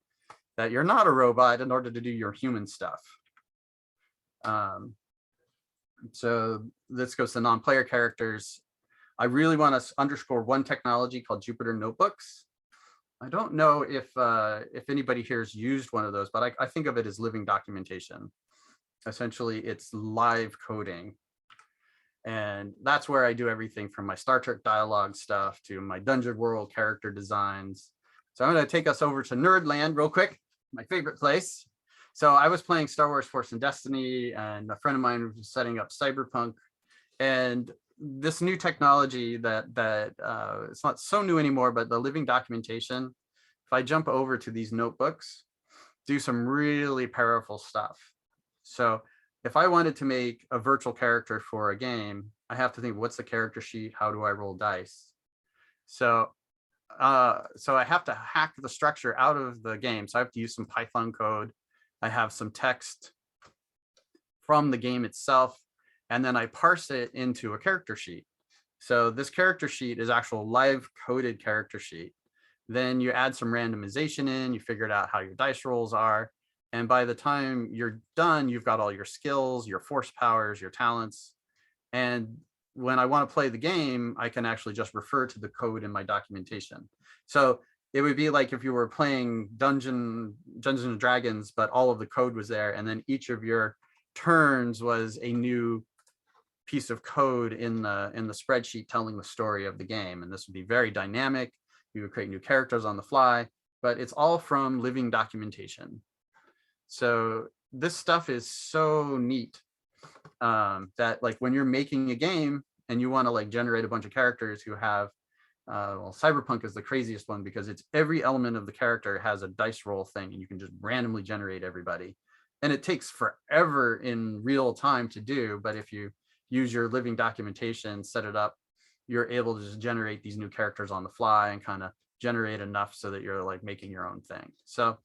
you're not a robot in order to do your human stuff. So this goes to non-player characters. I really want to underscore one technology called Jupyter Notebooks. I don't know if anybody here has used one of those, but I think of it as living documentation. Essentially, it's live coding. And that's where I do everything from my Star Trek dialogue stuff to my Dungeon World character designs. So I'm going to take us over to Nerdland real quick, my favorite place. So I was playing Star Wars Force and Destiny, and a friend of mine was setting up Cyberpunk. And this new technology that it's not so new anymore, but the living documentation, if I jump over to these notebooks, do some really powerful stuff. So if I wanted to make a virtual character for a game, I have to think, what's the character sheet? How do I roll dice? So I have to hack the structure out of the game. So I have to use some Python code. I have some text from the game itself, and then I parse it into a character sheet. So this character sheet is actual live coded character sheet. Then you add some randomization in, you figured out how your dice rolls are. And by the time you're done, you've got all your skills, your force powers, your talents. And when I want to play the game, I can actually just refer to the code in my documentation. So it would be like if you were playing Dungeons and Dragons, but all of the code was there, and then each of your turns was a new piece of code in the spreadsheet telling the story of the game. And this would be very dynamic. You would create new characters on the fly, but it's all from living documentation. So this stuff is so neat that like when you're making a game and you want to like generate a bunch of characters who have well, Cyberpunk is the craziest one because it's every element of the character has a dice roll thing, and you can just randomly generate everybody. And it takes forever in real time to do, but if you use your living documentation, set it up, you're able to just generate these new characters on the fly and kind of generate enough so that you're like making your own thing. So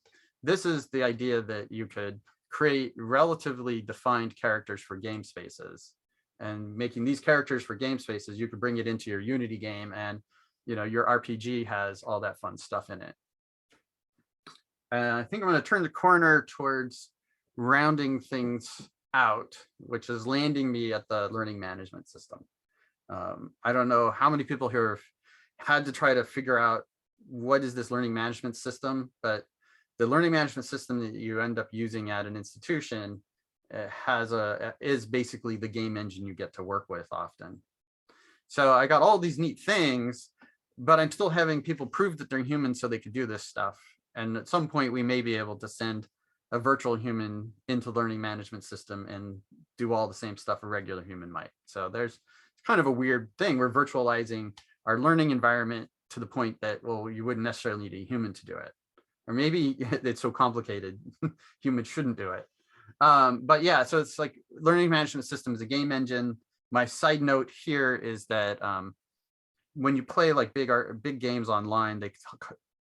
this is the idea that you could create relatively defined characters for game spaces, and making these characters for game spaces, you could bring it into your Unity game and your RPG has all that fun stuff in it. And I think I'm going to turn the corner towards rounding things out, which is landing me at the learning management system. I don't know how many people here have had to try to figure out what is this learning management system, but the learning management system that you end up using at an institution is basically the game engine you get to work with often. So I got all these neat things, but I'm still having people prove that they're human so they could do this stuff. And at some point we may be able to send a virtual human into learning management system and do all the same stuff a regular human might. So there's kind of a weird thing. We're virtualizing our learning environment to the point that, well, you wouldn't necessarily need a human to do it. Or maybe it's so complicated, humans shouldn't do it. But yeah, so it's like learning management system is a game engine. My side note here is that when you play like big games online,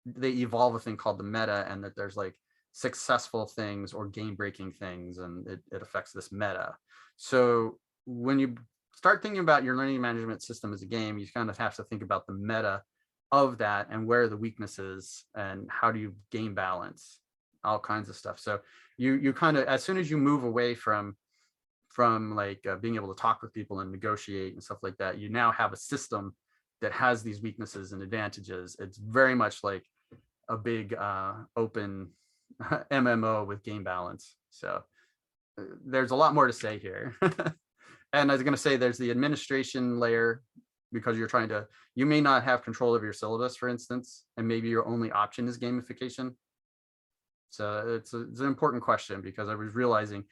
they evolve a thing called the meta, and that there's like successful things or game breaking things, and it affects this meta. So when you start thinking about your learning management system as a game, you kind of have to think about the meta of that and where are the weaknesses and how do you game balance, all kinds of stuff. So you kind of, as soon as you move away from like being able to talk with people and negotiate and stuff like that, you now have a system that has these weaknesses and advantages. It's very much like a big open MMO with game balance. So there's a lot more to say here. And I was going to say there's the administration layer, because you may not have control of your syllabus, for instance, and maybe your only option is gamification. So it's an important question, because I was realizing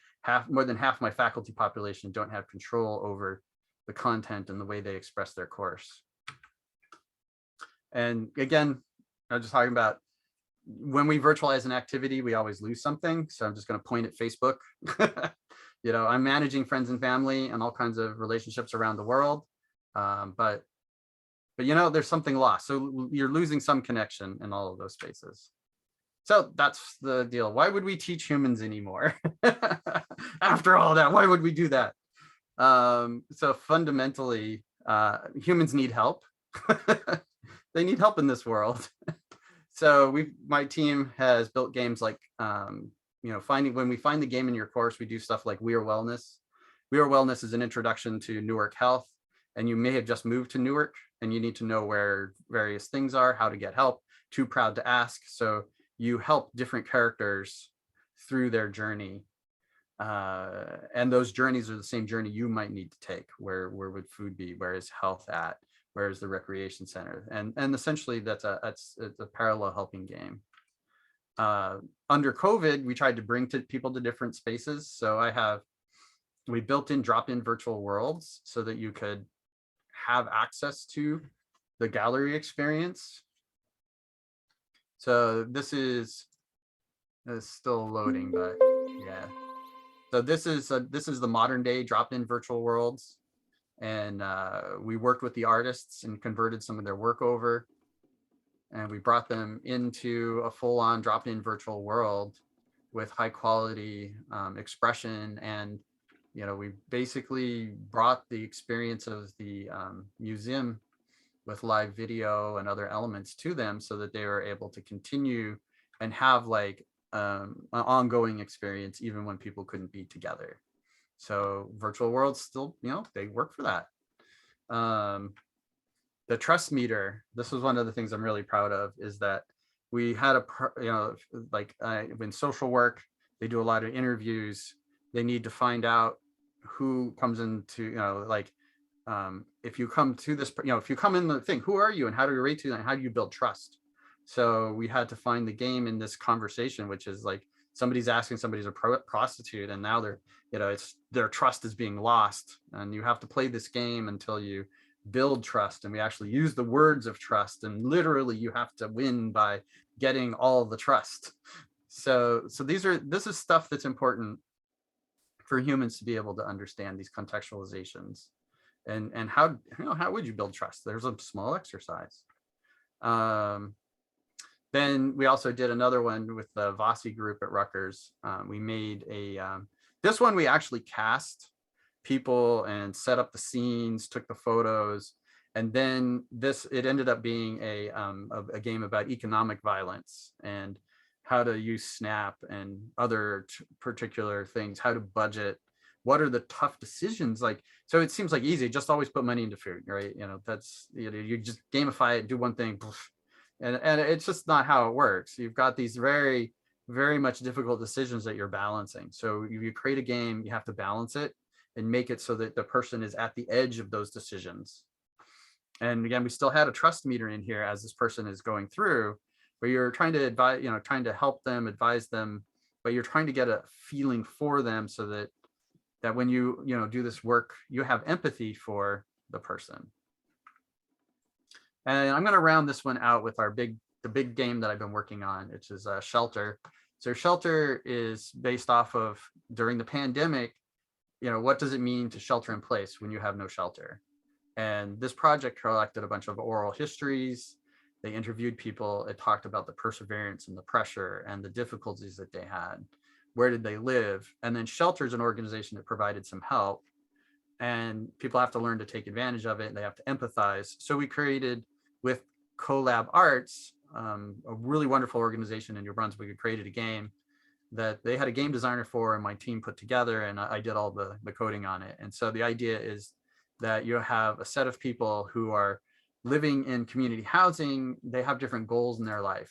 more than half my faculty population don't have control over the content and the way they express their course. And again, I was just talking about when we virtualize an activity, we always lose something. So I'm just going to point at Facebook. I'm managing friends and family and all kinds of relationships around the world. But there's something lost. So you're losing some connection in all of those spaces. So that's the deal. Why would we teach humans anymore? After all that, why would we do that? So fundamentally, humans need help. They need help in this world. So my team has built games like, when we find the game in your course, we do stuff like We Are Wellness. We Are Wellness is an introduction to Newark Health. And you may have just moved to Newark and you need to know where various things are, how to get help, too proud to ask. So you help different characters through their journey. And those journeys are the same journey you might need to take. Where would food be? Where is health at? Where is the recreation center? And essentially it's a parallel helping game. Under COVID, we tried to bring people to different spaces. So we built in drop-in virtual worlds so that you could have access to the gallery experience. So this is still loading, but yeah. So this is the modern day drop-in virtual worlds. And we worked with the artists and converted some of their work over. And we brought them into a full-on drop-in virtual world with high quality expression. And we basically brought the experience of the museum with live video and other elements to them so that they were able to continue and have like an ongoing experience even when people couldn't be together. So virtual worlds still, they work for that. The trust meter, this was one of the things I'm really proud of, is that we had in social work, they do a lot of interviews. They need to find out who comes into, if you come to this, if you come in the thing, who are you and how do you rate to and how do you build trust? So we had to find the game in this conversation, which is like somebody's asking somebody's a prostitute and now their trust is being lost, and you have to play this game until you build trust. And we actually use the words of trust, and literally you have to win by getting all the trust. So this is stuff that's important for humans to be able to understand, these contextualizations, and how would you build trust? There's a small exercise. Then we also did another one with the Vasi group at Rutgers. We made this one we actually cast people and set up the scenes, took the photos, And then it ended up being a game about economic violence and how to use Snap and other particular things, how to budget, what are the tough decisions like. So it seems like easy, just always put money into food, right? That's, you just gamify it, do one thing, and it's just not how it works. You've got these very, very much difficult decisions that you're balancing. So if you create a game, you have to balance it and make it so that the person is at the edge of those decisions. And again, we still had a trust meter in here as this person is going through, where you're trying to advise, trying to help them, advise them, but you're trying to get a feeling for them so that when you do this work, you have empathy for the person. And I'm going to round this one out with the big game that I've been working on, which is Shelter. So Shelter is based off of, during the pandemic, what does it mean to shelter in place when you have no shelter? And this project collected a bunch of oral histories. They interviewed people. It talked about the perseverance and the pressure and the difficulties that they had. Where did they live? And then Shelter is an organization that provided some help, and people have to learn to take advantage of it. And they have to empathize. So we created, with Collab Arts, a really wonderful organization in New Brunswick, we created a game that they had a game designer for, and my team put together, and I did all the coding on it. And so the idea is that you have a set of people who are living in community housing. They have different goals in their life,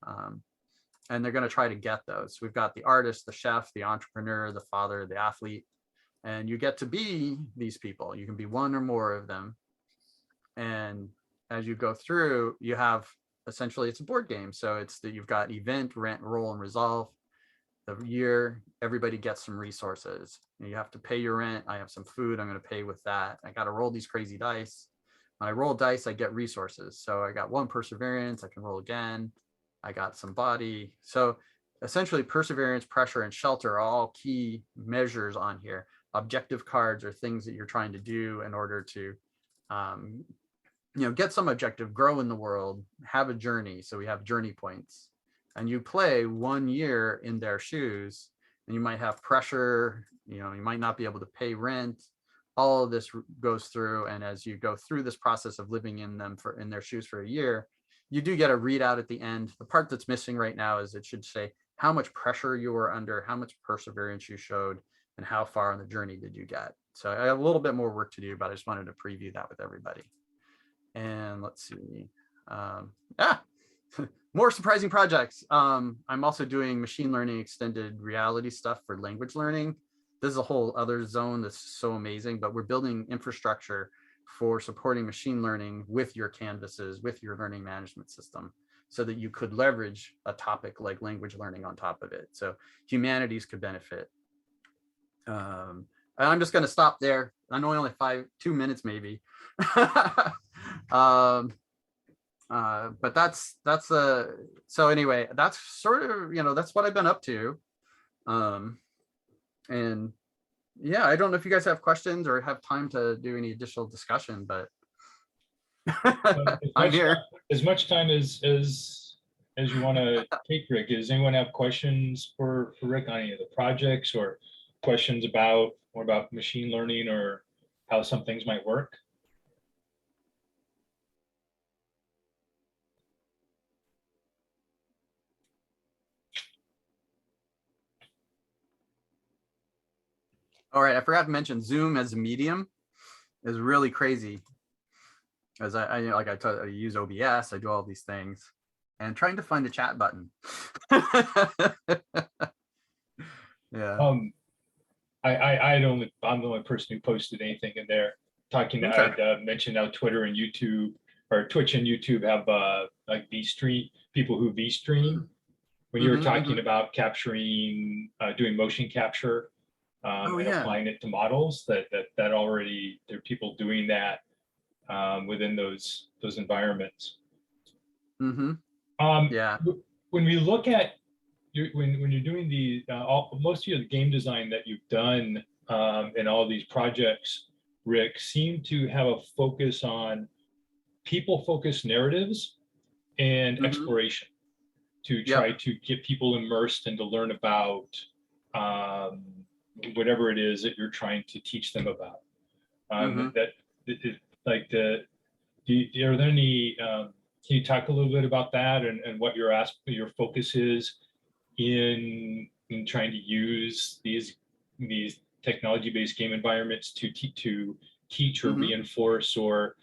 and they're going to try to get those. We've got the artist, the chef, the entrepreneur, the father, the athlete, and you get to be these people. You can be one or more of them. And as you go through, you have, essentially, it's a board game. So it's that you've got event, rent, roll, and resolve. The year, everybody gets some resources. You have to pay your rent. I have some food I'm going to pay with that. I got to roll these crazy dice. When I roll dice, I get resources. So I got 1 perseverance. I can roll again. I got some body. So essentially, perseverance, pressure, and shelter are all key measures on here. Objective cards are things that you're trying to do in order to get some objective, grow in the world, have a journey. So we have journey points. And you play 1 year in their shoes, and you might have pressure, you might not be able to pay rent. All of this goes through, and as you go through this process of living in their shoes for a year, you do get a readout at the end. The part that's missing right now is it should say how much pressure you were under, how much perseverance you showed, and how far on the journey did you get. So I have a little bit more work to do, but I just wanted to preview that with everybody. And let's see. More surprising projects. I'm also doing machine learning extended reality stuff for language learning. This is a whole other zone that's so amazing, but we're building infrastructure for supporting machine learning with your canvases, with your learning management system, so that you could leverage a topic like language learning on top of it. So humanities could benefit. And I'm just going to stop there. I know only 2 minutes maybe. But that's so anyway, that's sort of, that's what I've been up to. And yeah, I don't know if you guys have questions or have time to do any additional discussion, but I'm here. As much time as you want to take, Rick. Does anyone have questions for Rick on any of the projects, or questions about machine learning or how some things might work? All right, I forgot to mention Zoom as a medium is really crazy. As I use OBS, I do all these things, and trying to find the chat button. Yeah. I'm the only person who posted anything in there. Okay. I'd mentioned how Twitter and YouTube, or Twitch and YouTube, have like V-stream, people who V-stream. When you were talking about capturing, doing motion capture, and applying it to models, that already there are people doing that within those environments. Yeah. When we look at when you're doing the most of the game design that you've done in all these projects, Rick, seem to have a focus on people-focused narratives and exploration to try to get people immersed and to learn about whatever it is that you're trying to teach them about. Like are there any, can you talk a little bit about that and what your focus is in trying to use these technology-based game environments to teach or reinforce or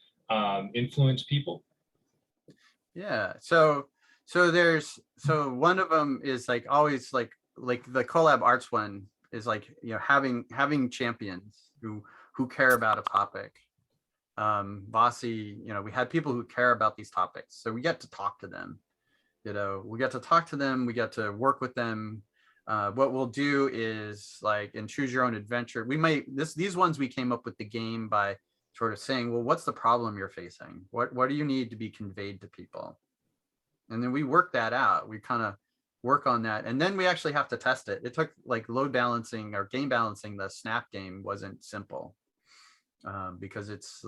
influence people? Yeah. So one of them is like always like the collab arts one is like, having champions who care about a topic. Vasi, we had people who care about these topics, so we get to talk to them. We get to talk to them, we get to work with them. What we'll do is like in Choose Your Own Adventure, these ones we came up with the game by sort of saying, well, what's the problem you're facing? What do you need to be conveyed to people? And then we work that out. We kind of work on that. And then we actually have to test it. It took like load balancing or game balancing. The Snap game wasn't simple because it's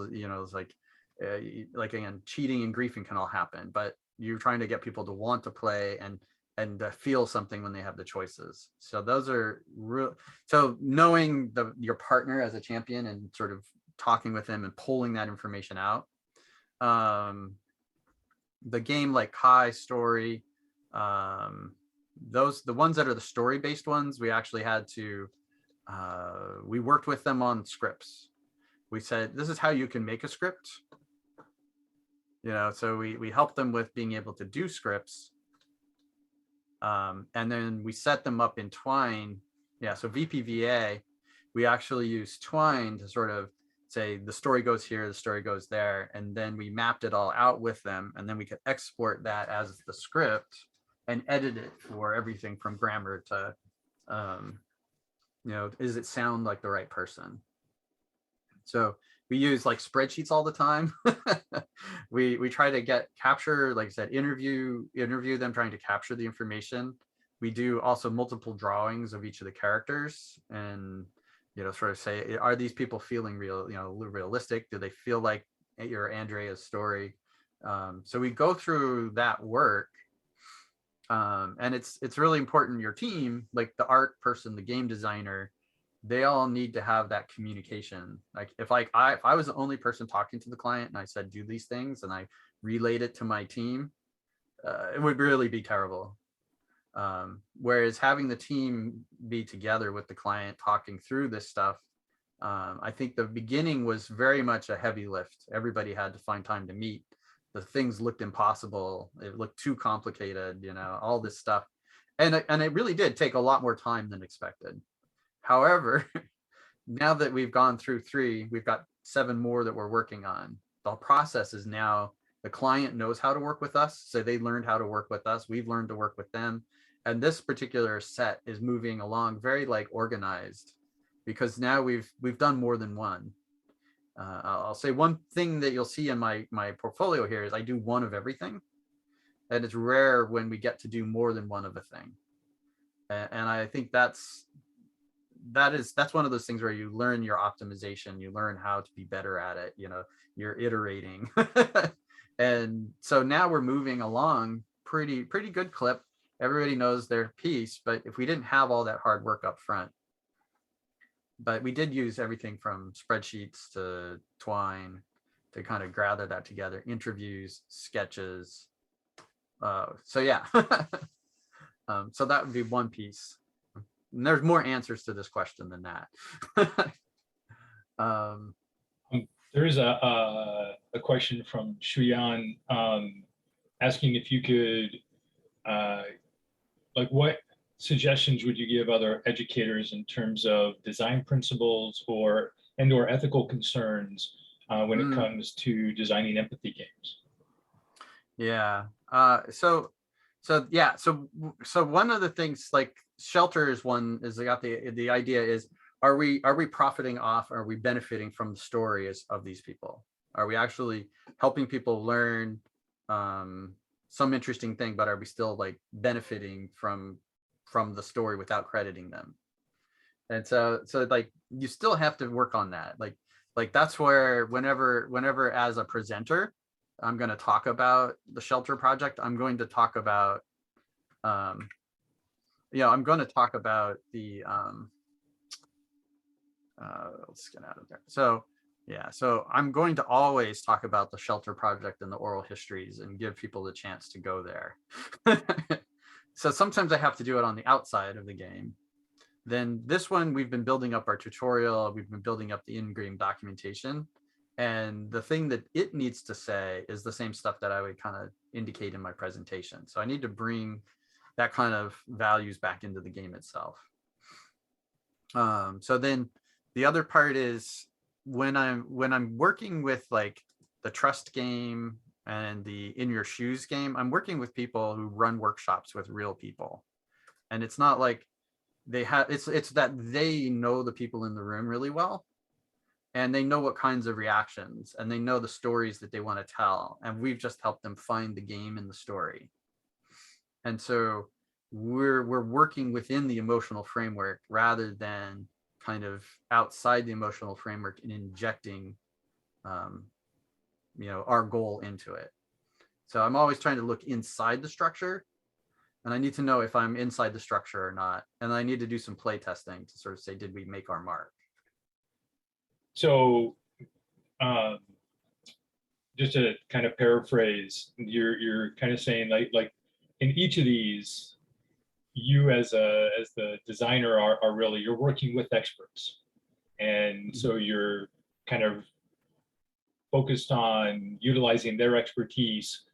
again, cheating and griefing can all happen, but you're trying to get people to want to play and feel something when they have the choices. So those are real. So knowing your partner as a champion and sort of talking with them and pulling that information out. The game like Kai Story, the ones that are the story based ones, we actually had to, we worked with them on scripts. We said, this is how you can make a script. So we helped them with being able to do scripts. And then we set them up in Twine. Yeah, so VPVA, we actually used Twine to sort of say the story goes here, the story goes there, and then we mapped it all out with them, and then we could export that as the script and edit it for everything from grammar to, does it sound like the right person? So we use like spreadsheets all the time. We try to capture, like I said, interview them, trying to capture the information. We do also multiple drawings of each of the characters and, sort of say, are these people feeling real, realistic? Do they feel like your Andrea's story? So we go through that work. And it's really important. Your team, like the art person, the game designer, they all need to have that communication. Like if I was the only person talking to the client and I said, do these things, and I relayed it to my team, it would really be terrible. Whereas having the team be together with the client talking through this stuff, I think the beginning was very much a heavy lift. Everybody had to find time to meet. The things looked impossible. It looked too complicated, all this stuff. And it really did take a lot more time than expected. However, now that we've gone through 3, we've got 7 more that we're working on. The process is now the client knows how to work with us. So they learned how to work with us. We've learned to work with them. And this particular set is moving along very organized, because now we've done more than one. I'll say one thing that you'll see in my portfolio here is I do one of everything. And it's rare when we get to do more than one of a thing. And I think that's one of those things where you learn your optimization, you learn how to be better at it, you're iterating. And so now we're moving along pretty good clip. Everybody knows their piece, but if we didn't have all that hard work up front, but we did use everything from spreadsheets to Twine to kind of gather that together, interviews, sketches. So yeah, so that would be one piece. And there's more answers to this question than that. There is a question from Shuyan asking if you could, what suggestions would you give other educators in terms of design principles or ethical concerns when it comes to designing empathy games? Yeah. So one of the things, like Shelter is one, is they got the idea is, are we profiting off, are we benefiting from the stories of these people? Are we actually helping people learn some interesting thing, but are we still benefiting from the story without crediting them? And so you still have to work on that. Like that's where whenever as a presenter, I'm going to talk about the Shelter project, I'm going to talk about I'm going to talk about the let's get out of there. So Yeah, so I'm going to always talk about the Shelter Project and the oral histories and give people the chance to go there. So sometimes I have to do it on the outside of the game. Then this one, we've been building up our tutorial, we've been building up the in-game documentation. And the thing that it needs to say is the same stuff that I would kind of indicate in my presentation. So I need to bring that kind of values back into the game itself. So then the other part is when I'm working with like the trust game and the in your shoes game, I'm working with people who run workshops with real people. And it's not like they have, it's that they know the people in the room really well. And they know what kinds of reactions and they know the stories that they want to tell. And we've just helped them find the game and the story. And so we're working within the emotional framework rather than kind of outside the emotional framework and injecting our goal into it. So I'm always trying to look inside the structure, and I need to know if I'm inside the structure or not. And I need to do some play testing to sort of say, did we make our mark? So just to kind of paraphrase, you're kind of saying like in each of these, you as the designer are really, you're working with experts. And so you're kind of focused on utilizing their expertise,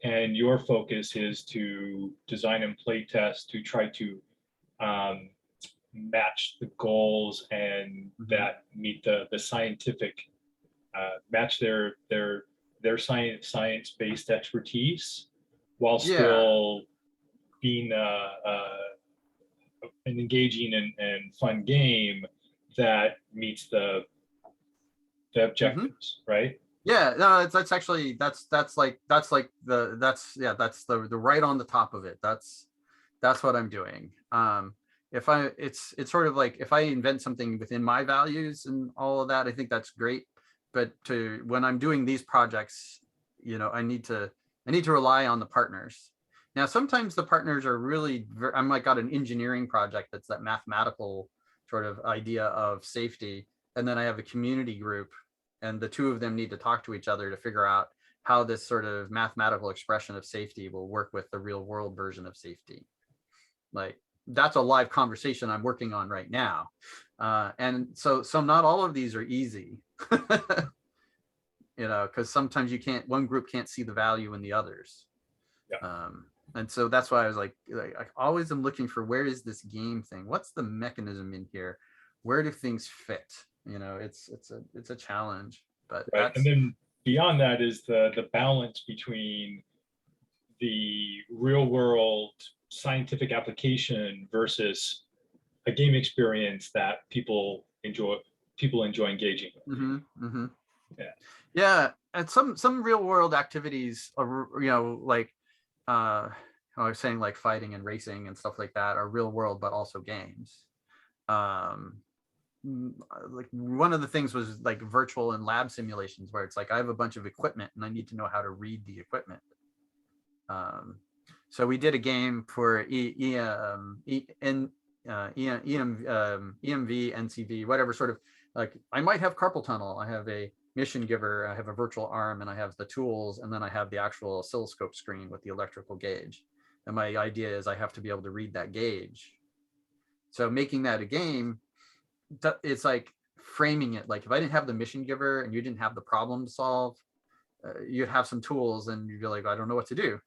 and your focus is to design and play test to try to match the goals and that meet the scientific, match their science-based expertise while still being an engaging and fun game that meets the objectives, right? Yeah, no, that's actually that's the right on the top of it. That's what I'm doing. If it's sort of like if I invent something within my values and all of that, I think that's great. But when I'm doing these projects, I need to rely on the partners. Now, sometimes the partners are really, I'm like got an engineering project that's that mathematical sort of idea of safety. And then I have a community group, and the two of them need to talk to each other to figure out how this sort of mathematical expression of safety will work with the real world version of safety. Like that's a live conversation I'm working on right now. And so not all of these are easy, because sometimes one group can't see the value in the others. Yeah. And so that's why I was like I always am looking for, where is this game thing? What's the mechanism in here? Where do things fit? It's a challenge, but right. And then beyond that is the balance between the real world scientific application versus a game experience that people enjoy engaging with. Yeah. And some real world activities are, like I was saying, like fighting and racing and stuff like that are real world, but also games. Like one of the things was like virtual and lab simulations, where it's like I have a bunch of equipment and I need to know how to read the equipment. So we did a game for EMV, NCV, whatever sort of, like I might have carpal tunnel, I have a mission giver, I have a virtual arm, and I have the tools, and then I have the actual oscilloscope screen with the electrical gauge. And my idea is I have to be able to read that gauge. So making that a game, it's like framing it like if I didn't have the mission giver and you didn't have the problem to solve, you'd have some tools and you'd be like, I don't know what to do.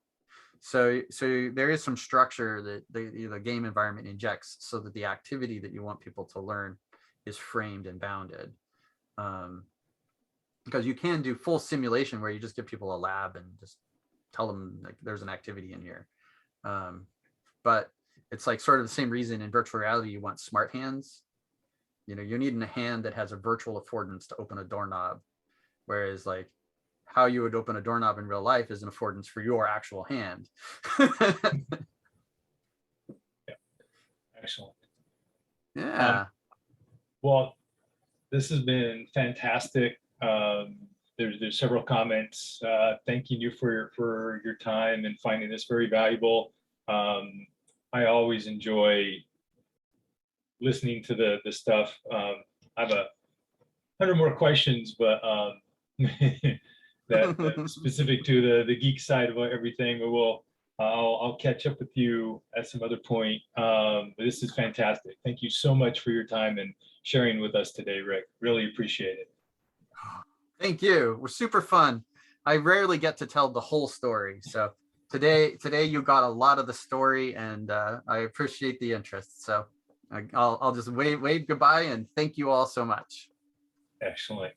So there is some structure that the game environment injects so that the activity that you want people to learn is framed and bounded. Because you can do full simulation where you just give people a lab and just tell them like there's an activity in here. But it's like sort of the same reason in virtual reality you want smart hands. You need a hand that has a virtual affordance to open a doorknob, whereas like how you would open a doorknob in real life is an affordance for your actual hand. Excellent. Yeah. Well, this has been fantastic. There's several comments thanking you for your time and finding this very valuable. I always enjoy listening to the stuff. I'm 100 more questions, but that specific to the geek side of everything. I'll catch up with you at some other point. But this is fantastic. Thank you so much for your time and sharing with us today, Rick. Really appreciate it. Thank you. It was super fun. I rarely get to tell the whole story. So today you got a lot of the story, and I appreciate the interest. So I'll just wave goodbye and thank you all so much. Excellent.